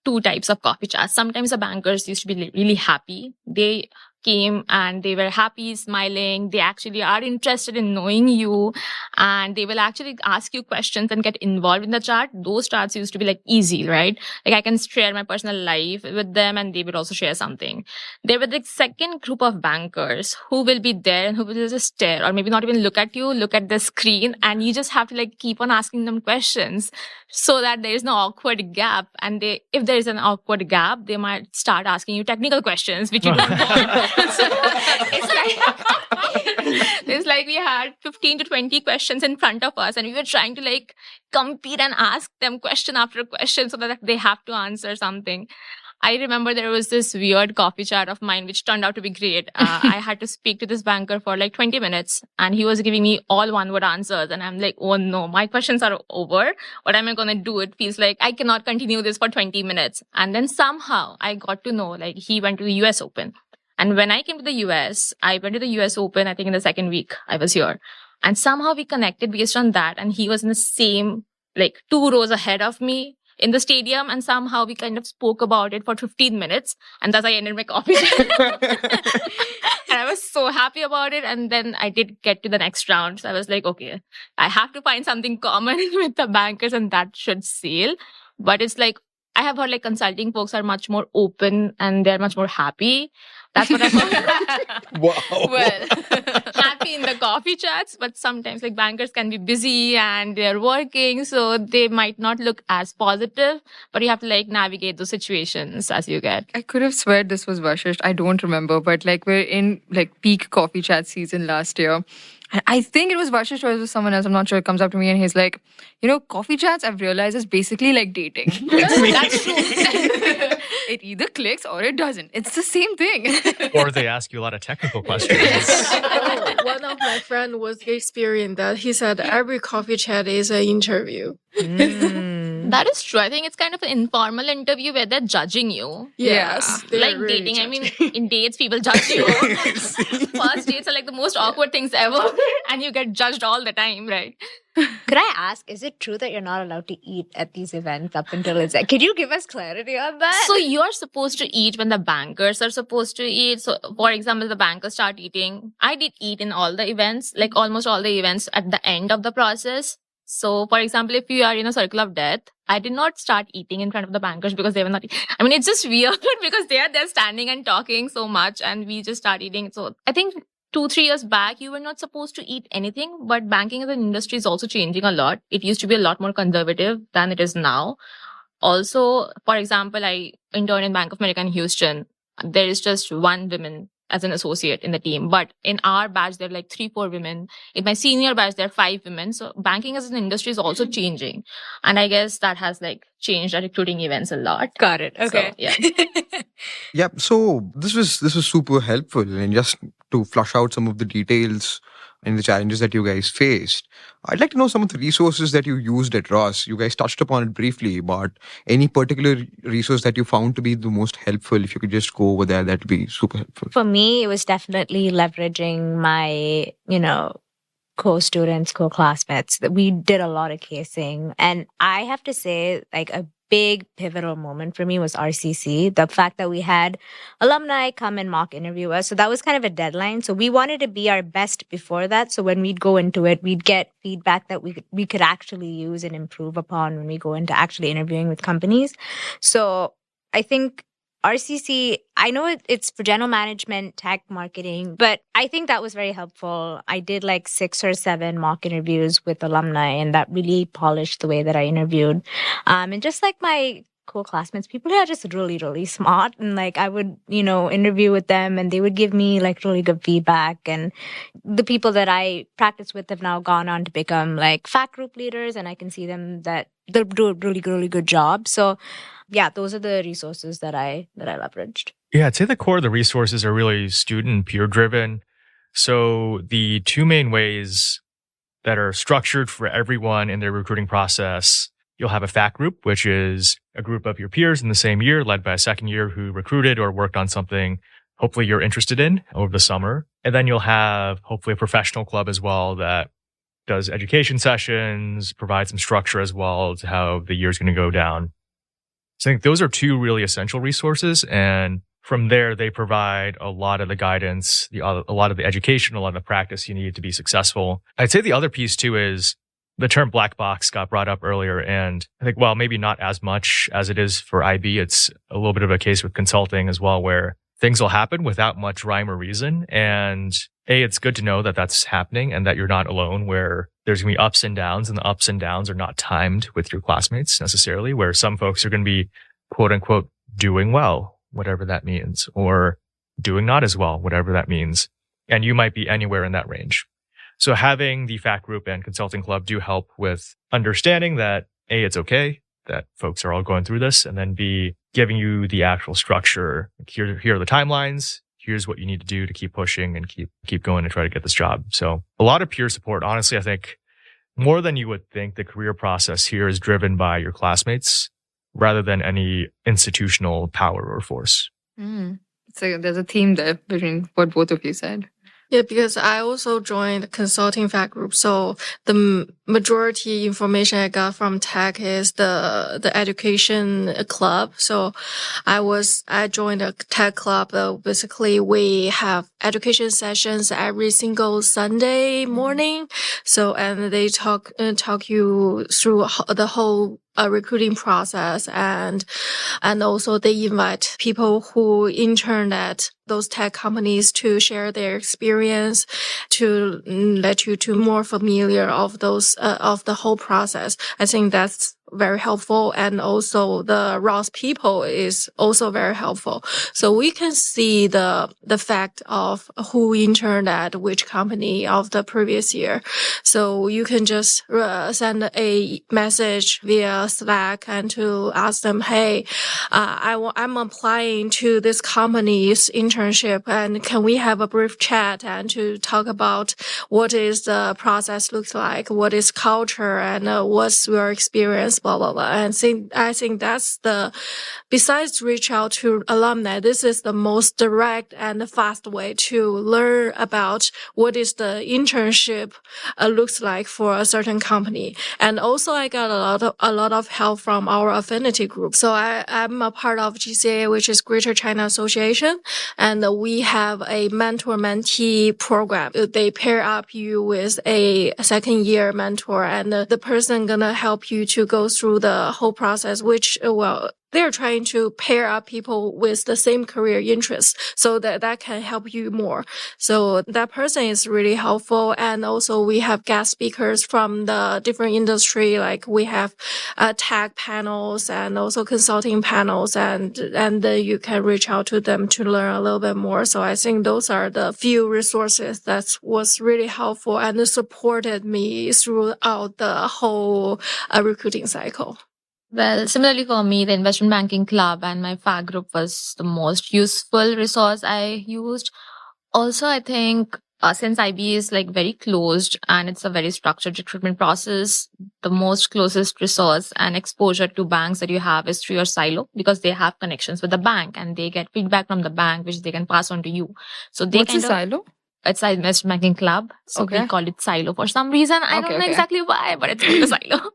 S5: 2 types of coffee chats. Sometimes the bankers used to be really happy. They came and they were happy, smiling. They actually are interested in knowing you and they will actually ask you questions and get involved in the chat. Those chats used to be like easy, right? Like I can share my personal life with them and they will also share something. There were the second group of bankers who will be there and who will just stare or maybe not even look at you, look at the screen, and you just have to like keep on asking them questions so that there is no awkward gap. And if there is an awkward gap, they might start asking you technical questions, which you don't want. So it's like we had 15 to 20 questions in front of us and we were trying to like compete and ask them question after question so that they have to answer something. I remember there was this weird coffee chat of mine which turned out to be great. I had to speak to this banker for like 20 minutes and he was giving me all one-word answers and I'm like, oh no, my questions are over. What am I going to do? It feels like I cannot continue this for 20 minutes. And then somehow I got to know like he went to the US Open. And when I came to the US, I went to the US Open, I think in the second week I was here. And somehow we connected based on that. And he was in the same, like 2 rows ahead of me in the stadium. And somehow we kind of spoke about it for 15 minutes. And thus I ended my coffee. And I was so happy about it. And then I did get to the next round. So I was like, okay, I have to find something common with the bankers and that should sail. But it's like, I have heard like consulting folks are much more open and they're much more happy. That's what I've heard.
S4: Wow.
S5: Well, happy in the coffee chats, but sometimes like bankers can be busy and they're working, so they might not look as positive, but you have to like navigate those situations as you get.
S3: I could have sweared this was Vashishta. I don't remember, but like we're in like peak coffee chat season last year. And I think it was Vashishta or it was someone else. I'm not sure. It comes up to me and he's like, coffee chats I've realized is basically like dating.
S5: That's true.
S3: It either clicks or it doesn't. It's the same thing.
S1: Or they ask you a lot of technical questions.
S2: One of my friends was experiencing that. He said every coffee chat is an interview.
S5: That is true. I think it's kind of an informal interview where they're judging you.
S2: Yes.
S5: Like dating. I mean, in dates, people judge you. First dates are like the most awkward things ever. And you get judged all the time, right?
S6: Could I ask, is it true that you're not allowed to eat at these events up until it's... Could you give us clarity on that?
S5: So you're supposed to eat when the bankers are supposed to eat. So for example, the bankers start eating. I did eat in all the events, like almost all the events at the end of the process. So for example, if you are in a circle of death, I did not start eating in front of the bankers because they were not... I mean, it's just weird because they are there standing and talking so much and we just start eating. So I think 2-3 years back, you were not supposed to eat anything, but banking as an industry is also changing a lot. It used to be a lot more conservative than it is now. Also, for example, I interned in Bank of America in Houston. There is just one woman as an associate in the team. But in our batch, there are like 3-4 women. In my senior batch, there are 5 women. So banking as an industry is also changing. And I guess that has like changed our recruiting events a lot.
S6: Got it. Okay.
S5: So, yeah.
S4: Yeah, so this was super helpful, and just to flush out some of the details and the challenges that you guys faced, I'd like to know some of the resources that you used at Ross. You guys touched upon it briefly, but any particular resource that you found to be the most helpful, if you could just go over there, that'd be super helpful.
S6: For me, it was definitely leveraging my, co-students, co-classmates. We did a lot of casing. And I have to say, like, a big pivotal moment for me was RCC. The fact that we had alumni come and mock interview us. So that was kind of a deadline. So we wanted to be our best before that. So when we'd go into it, we'd get feedback that we could actually use and improve upon when we go into actually interviewing with companies. So I think RCC, I know it's for general management, tech, marketing, but I think that was very helpful. I did like 6 or 7 mock interviews with alumni, and that really polished the way that I interviewed. And just like my co-classmates, people who are just really, really smart. And like I would, interview with them and they would give me like really good feedback. And the people that I practice with have now gone on to become like fact group leaders, and I can see them that they'll do a really, really good job. So yeah, those are the resources that I leveraged.
S1: Yeah, I'd say the core of the resources are really student and peer driven. So the 2 main ways that are structured for everyone in their recruiting process, you'll have a fact group, which is a group of your peers in the same year, led by a second year who recruited or worked on something hopefully you're interested in over the summer. And then you'll have hopefully a professional club as well that does education sessions, provides some structure as well to how the year's going to go down. So I think those are 2 really essential resources. And from there, they provide a lot of the guidance, a lot of the education, a lot of the practice you need to be successful. I'd say the other piece too is the term black box got brought up earlier. And I think, well, maybe not as much as it is for IB. It's a little bit of a case with consulting as well, where things will happen without much rhyme or reason. And it's good to know that that's happening and that you're not alone, where there's going to be ups and downs, and the ups and downs are not timed with your classmates necessarily, where some folks are going to be quote unquote doing well, whatever that means, or doing not as well, whatever that means. And you might be anywhere in that range. So having the fact group and consulting club do help with understanding that A, it's okay that folks are all going through this, and then B, giving you the actual structure. Here are the timelines. Here's what you need to do to keep pushing and keep going and try to get this job. So a lot of peer support. Honestly, I think more than you would think, the career process here is driven by your classmates rather than any institutional power or force.
S3: So there's a theme there between what both of you said.
S2: Yeah, because I also joined the consulting fact group. So the majority information I got from tech is the education club. So I joined a tech club. Basically, we have education sessions every single Sunday morning. So, and they talk you through the whole recruiting process, and also they invite people who intern at those tech companies to share their experience, to let you to more familiar of those of the whole process. I think that's very helpful, and also the Ross people is also very helpful. So we can see the fact of who interned at which company of the previous year. So you can just send a message via Slack and to ask them, hey, I'm applying to this company's internship, and can we have a brief chat and to talk about what is the process looks like, what is culture, and what's your experience experience, blah, blah, blah. And I think that's besides reach out to alumni, this is the most direct and the fast way to learn about what is the internship looks like for a certain company. And also I got a lot of help from our affinity group. So I'm a part of GCA, which is Greater China Association. And we have a mentor-mentee program. They pair up you with a second year mentor, and the person gonna help you to go through the whole process, which, they're trying to pair up people with the same career interests so that can help you more. So that person is really helpful. And also we have guest speakers from the different industry. Like we have tech panels and also consulting panels, and you can reach out to them to learn a little bit more. So I think those are the few resources that was really helpful and supported me throughout the whole recruiting cycle.
S5: Well, similarly for me, the investment banking club and my FAC group was the most useful resource I used. Also, I think since IB is like very closed and it's a very structured recruitment process, the most closest resource and exposure to banks that you have is through your silo, because they have connections with the bank and they get feedback from the bank, which they can pass on to you. So they
S3: What's a silo?
S5: It's an investment banking club. So we call it silo for some reason. I don't know exactly why, but it's called a silo.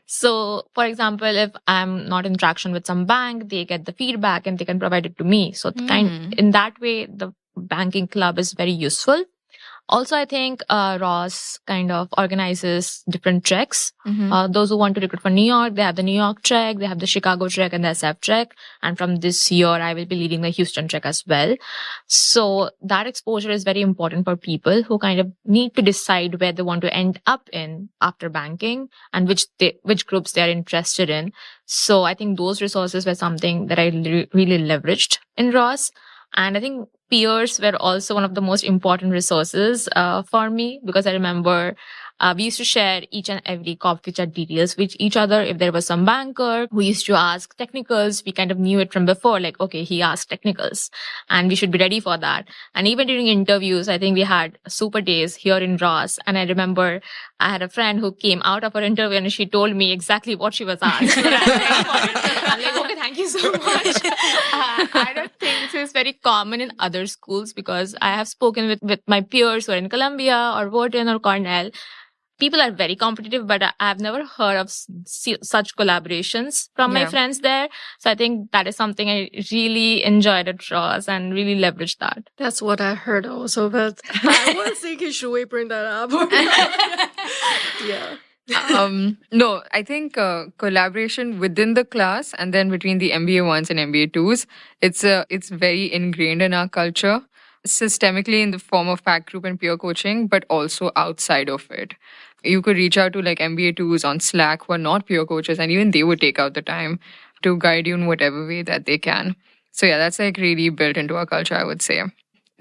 S5: So, for example, if I'm not in traction with some bank, they get the feedback and they can provide it to me. So in that way, the banking club is very useful. Also, I think Ross kind of organizes different treks. Those who want to recruit for New York, they have the New York trek, they have the Chicago trek and the SF trek. And from this year, I will be leading the Houston trek as well. So that exposure is very important for people who kind of need to decide where they want to end up in after banking and which groups they are interested in. So I think those resources were something that I really leveraged in Ross. And I think peers were also one of the most important resources for me, because I remember we used to share each and every coffee chat details with each other. If there was some banker who used to ask technicals, we kind of knew it from before, like, okay, he asked technicals and we should be ready for that. And even during interviews, I think we had super days here in Ross. And I remember I had a friend who came out of her interview and she told me exactly what she was asked. I'm like, okay, thank you so much. I don't think this is very common in other schools, because I have spoken with my peers who are in Columbia or Wharton or Cornell. People are very competitive, but I've never heard of such collaborations from my friends there. So I think that is something I really enjoyed at Ross and really leveraged that.
S2: That's what I heard also, but I was thinking, should we bring that up?
S3: No, I think collaboration within the class and then between the MBA 1s and MBA 2s, it's very ingrained in our culture, systemically in the form of fact group and peer coaching, but also outside of it. You could reach out to like MBA 2s on Slack who are not peer coaches, and even they would take out the time to guide you in whatever way that they can. So yeah, that's like really built into our culture, I would say.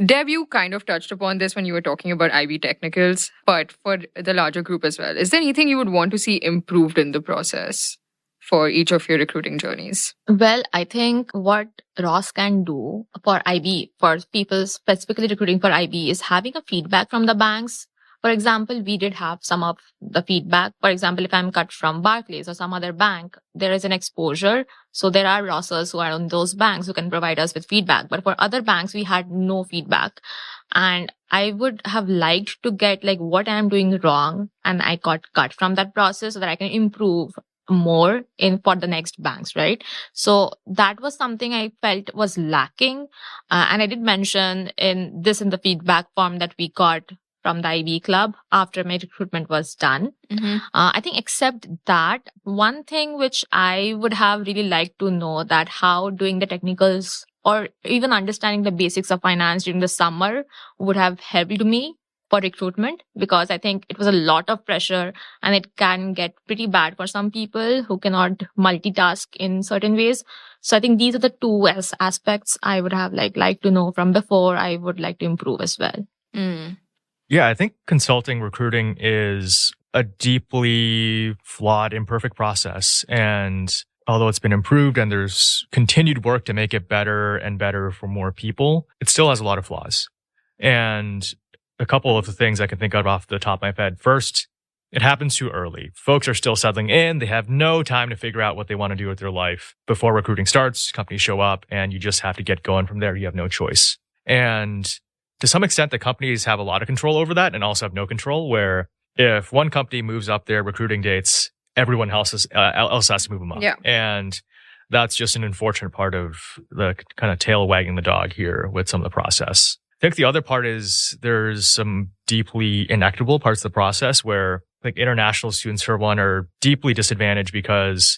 S3: Deb, you kind of touched upon this when you were talking about IB technicals, but for the larger group as well, is there anything you would want to see improved in the process for each of your recruiting journeys?
S5: Well, I think what Ross can do for IB, for people specifically recruiting for IB, is having a feedback from the banks. For example, we did have some of the feedback. For example, if I'm cut from Barclays or some other bank, there is an exposure. So there are Rossers who are on those banks who can provide us with feedback. But for other banks, we had no feedback. And I would have liked to get like what I'm doing wrong, and I got cut from that process so that I can improve more for the next banks, right? So that was something I felt was lacking. And I did mention in the feedback form that we got from the IB club after my recruitment was done. I think except that, one thing which I would have really liked to know, that how doing the technicals or even understanding the basics of finance during the summer would have helped me for recruitment, because I think it was a lot of pressure and it can get pretty bad for some people who cannot multitask in certain ways. So I think these are the two aspects I would have liked to know from before. I would like to improve as well.
S1: Yeah, I think consulting recruiting is a deeply flawed, imperfect process. And although it's been improved and there's continued work to make it better and better for more people, it still has a lot of flaws. And a couple of the things I can think of off the top of my head. First, It happens too early. Folks are still settling in. They have no time to figure out what they want to do with their life. Before recruiting starts, companies show up, and you just have to get going from there. You have no choice. And to some extent, the companies have a lot of control over that and also have no control, where if one company moves up their recruiting dates, everyone else has to move them up.
S3: Yeah.
S1: And that's just an unfortunate part of the kind of tail wagging the dog here with some of the process. I think the other part is there's some deeply inequitable parts of the process where like international students, for one, are deeply disadvantaged because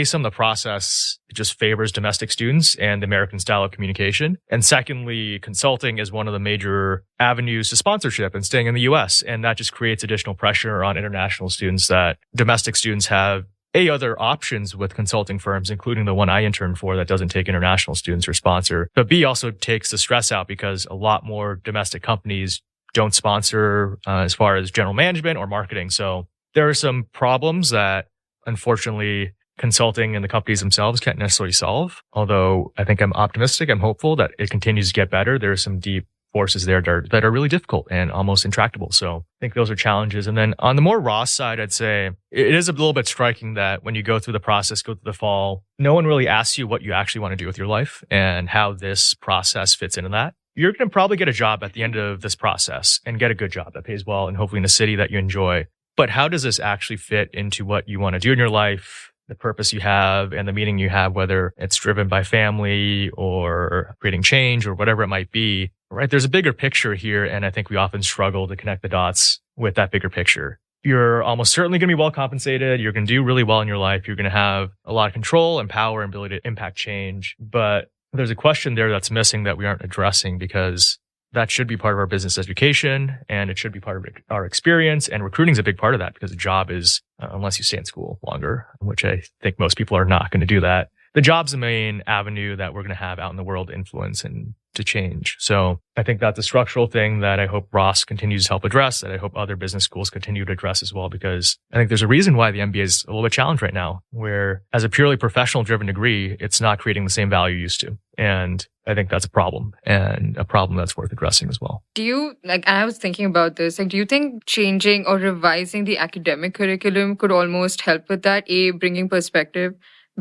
S1: some of the process just favors domestic students and the American style of communication. And secondly, consulting is one of the major avenues to sponsorship and staying in the US. And that just creates additional pressure on international students that domestic students have other options with consulting firms, including the one I interned for that doesn't take international students or sponsor. But B also takes the stress out because a lot more domestic companies don't sponsor as far as general management or marketing. So there are some problems that unfortunately consulting and the companies themselves can't necessarily solve. Although I think I'm optimistic, I'm hopeful that it continues to get better. There are some deep forces there that are really difficult and almost intractable. So I think those are challenges. And then on the more raw side, I'd say it is a little bit striking that when you go through the process, go through the fall, no one really asks you what you actually want to do with your life and how this process fits into that. You're going to probably get a job at the end of this process and get a good job that pays well and hopefully in a city that you enjoy. But how does this actually fit into what you want to do in your life, the purpose you have and the meaning you have, whether it's driven by family or creating change or whatever it might be, right? There's a bigger picture here. And I think we often struggle to connect the dots with that bigger picture. You're almost certainly going to be well compensated. You're going to do really well in your life. You're going to have a lot of control and power and ability to impact change. But there's a question there that's missing that we aren't addressing because that should be part of our business education and it should be part of our experience. And recruiting is a big part of that because the job is, unless you stay in school longer, which I think most people are not going to do that. The job's the main avenue that we're going to have out in the world to influence and to change. So I think that's a structural thing that I hope Ross continues to help address, that I hope other business schools continue to address as well, because I think there's a reason why the MBA is a little bit challenged right now, where as a purely professional driven degree, it's not creating the same value you used to. And I think that's a problem and a problem that's worth addressing as well.
S3: Do you, I was thinking about this, do you think changing or revising the academic curriculum could almost help with that? A, bringing perspective,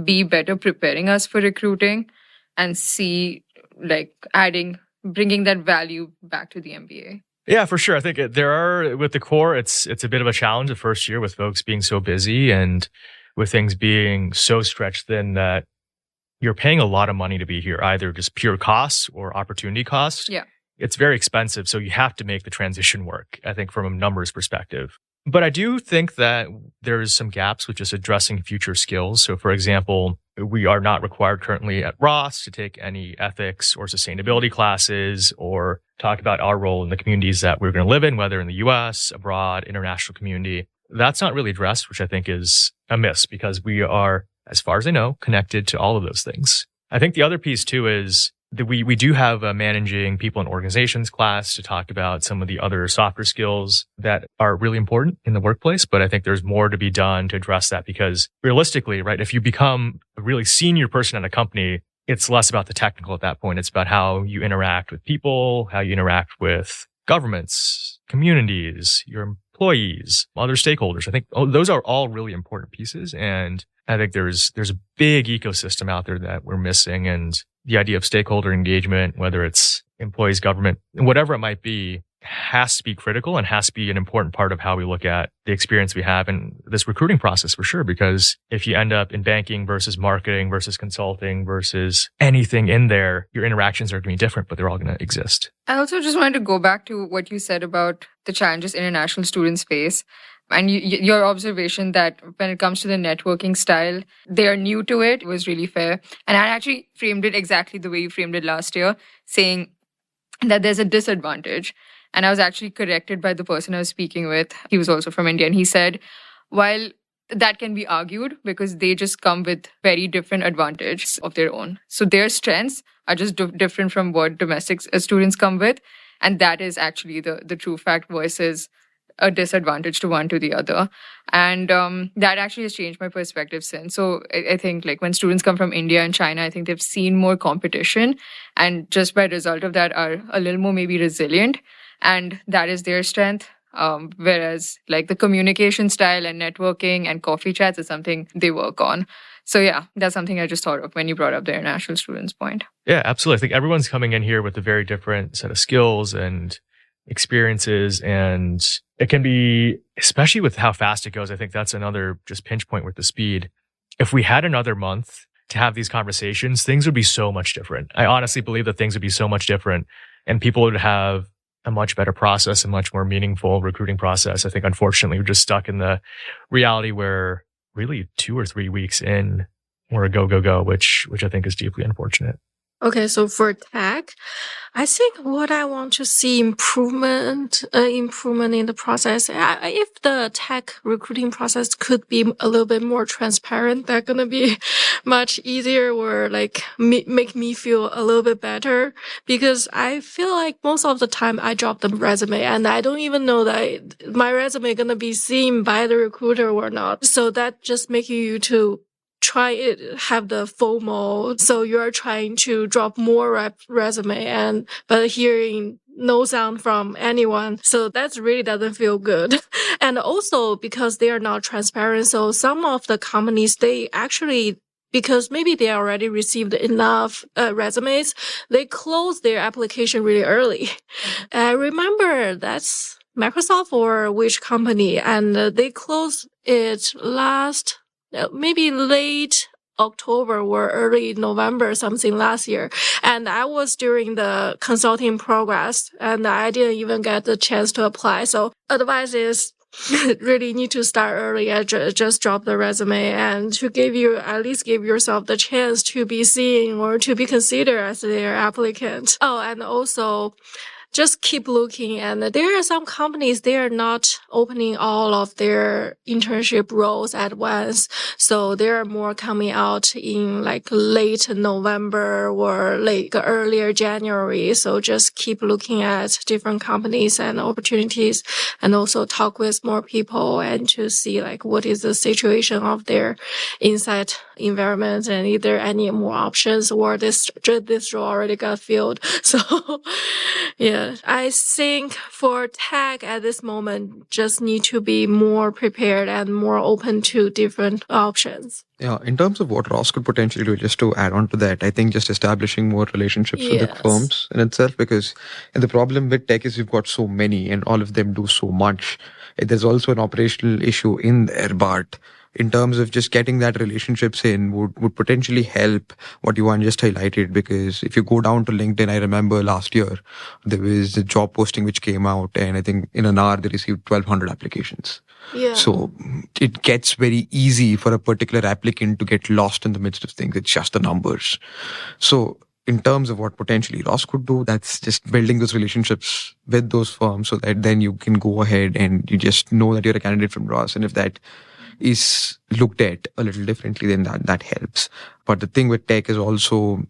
S3: B, better preparing us for recruiting, and C, bringing that value back to the MBA?
S1: Yeah, for sure. I think with the core, it's a bit of a challenge the first year with folks being so busy and with things being so stretched thin that you're paying a lot of money to be here, either just pure costs or opportunity costs.
S3: Yeah.
S1: It's very expensive. So you have to make the transition work, I think, from a numbers perspective. But I do think that there's some gaps with just addressing future skills. So, for example, we are not required currently at Ross to take any ethics or sustainability classes or talk about our role in the communities that we're going to live in, whether in the US, abroad, international community. That's not really addressed, which I think is a miss because we are, as far as I know, connected to all of those things. I think the other piece too is that we do have a managing people and organizations class to talk about some of the other softer skills that are really important in the workplace. But I think there's more to be done to address that because realistically, right, if you become a really senior person at a company, it's less about the technical at that point. It's about how you interact with people, how you interact with governments, communities, your employees, other stakeholders. I think those are all really important pieces. And I think there's a big ecosystem out there that we're missing. And the idea of stakeholder engagement, whether it's employees, government, whatever it might be, has to be critical and has to be an important part of how we look at the experience we have in this recruiting process for sure. Because if you end up in banking versus marketing versus consulting versus anything in there, your interactions are going to be different, but they're all going to exist.
S3: I also just wanted to go back to what you said about the challenges international students face. And your observation that when it comes to the networking style, they are new to it was really fair. And I actually framed it exactly the way you framed it last year, saying that there's a disadvantage. And I was actually corrected by the person I was speaking with. He was also from India. And he said, while that can be argued because they just come with very different advantages of their own. So their strengths are just different from what domestic students come with. And that is actually the true fact versus a disadvantage to one to the other. And that actually has changed my perspective since. So I think when students come from India and China, I think they've seen more competition and just by result of that are a little more maybe resilient. And that is their strength. Whereas like the communication style and networking and coffee chats is something they work on. So yeah, that's something I just thought of when you brought up the international students point.
S1: Yeah, absolutely. I think everyone's coming in here with a very different set of skills and experiences. And it can be, especially with how fast it goes, I think that's another just pinch point with the speed. If we had another month to have these conversations, things would be so much different. I honestly believe that things would be so much different and people would have a much better process, a much more meaningful recruiting process. I think, unfortunately, we're just stuck in the reality where really 2 or 3 weeks in, we're a go, which I think is deeply unfortunate.
S2: Okay, so for tech, I think what I want to see improvement in the process. If the tech recruiting process could be a little bit more transparent, that's gonna be much easier, or like make me feel a little bit better. Because I feel like most of the time I drop the resume and I don't even know that my resume gonna be seen by the recruiter or not. So that just making you to try it, have the FOMO. So you're trying to drop more resume but hearing no sound from anyone. So that really doesn't feel good. And also because they are not transparent. So some of the companies, they actually, because maybe they already received enough resumes, they close their application really early. I remember that's Microsoft or which company, and they closed it maybe late October or early November, something last year. And I was during the consulting progress and I didn't even get the chance to apply. So advice is really need to start early and just drop the resume and to at least give yourself the chance to be seen or to be considered as their applicant. Oh, and also just keep looking. And there are some companies, they are not opening all of their internship roles at once. So there are more coming out in like late November or like earlier January. So just keep looking at different companies and opportunities and also talk with more people and to see like what is the situation of their inside environment and if there are any more options or this role already got filled. So yeah. I think for tech at this moment, just need to be more prepared and more open to different options.
S4: Yeah, in terms of what Ross could potentially do, just to add on to that, I think just establishing more relationships with the firms in itself, because the problem with tech is you've got so many and all of them do so much. There's also an operational issue in there, but in terms of just getting that relationships in would potentially help what Yuan just highlighted. Because if you go down to LinkedIn, I remember last year, there was a job posting which came out and I think in an hour they received 1,200 applications.
S2: Yeah.
S4: So it gets very easy for a particular applicant to get lost in the midst of things. It's just the numbers. So in terms of what potentially Ross could do, that's just building those relationships with those firms so that then you can go ahead and you just know that you're a candidate from Ross. And if that is looked at a little differently, then that helps. But the thing with tech is also,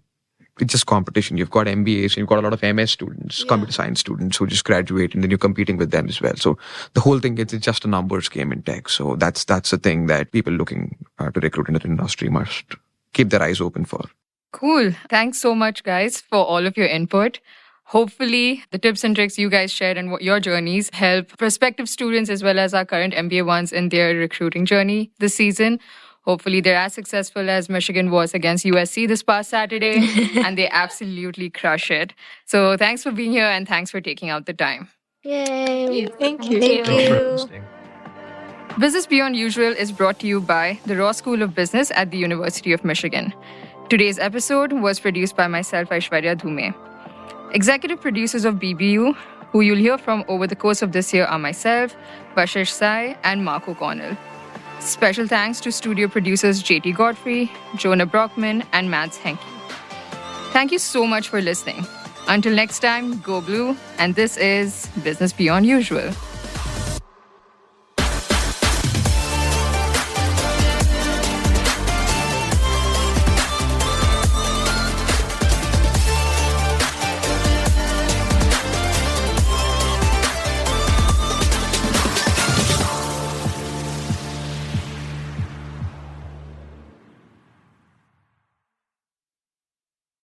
S4: it's just competition. You've got MBAs, you've got a lot of MS students, computer science students who just graduate, and then you're competing with them as well. So the whole thing is, it's just a numbers game in tech. So that's the thing that people looking to recruit into the industry must keep their eyes open for.
S3: Cool. Thanks so much, guys, for all of your input. Hopefully, the tips and tricks you guys shared and your journeys help prospective students as well as our current MBA ones in their recruiting journey this season. Hopefully, they're as successful as Michigan was against USC this past Saturday, and they absolutely crush it. So thanks for being here and thanks for taking out the time.
S6: Yay.
S2: Thank you.
S6: Thank you.
S3: Business Beyond Usual is brought to you by the Ross School of Business at the University of Michigan. Today's episode was produced by myself, Aishwarya Dhume. Executive producers of BBU, who you'll hear from over the course of this year, are myself, Vashishta, and Mark O'Connell. Special thanks to studio producers JT Godfrey, Jonah Brockman, and Mads Henke. Thank you so much for listening. Until next time, go blue, and this is Business Beyond Usual.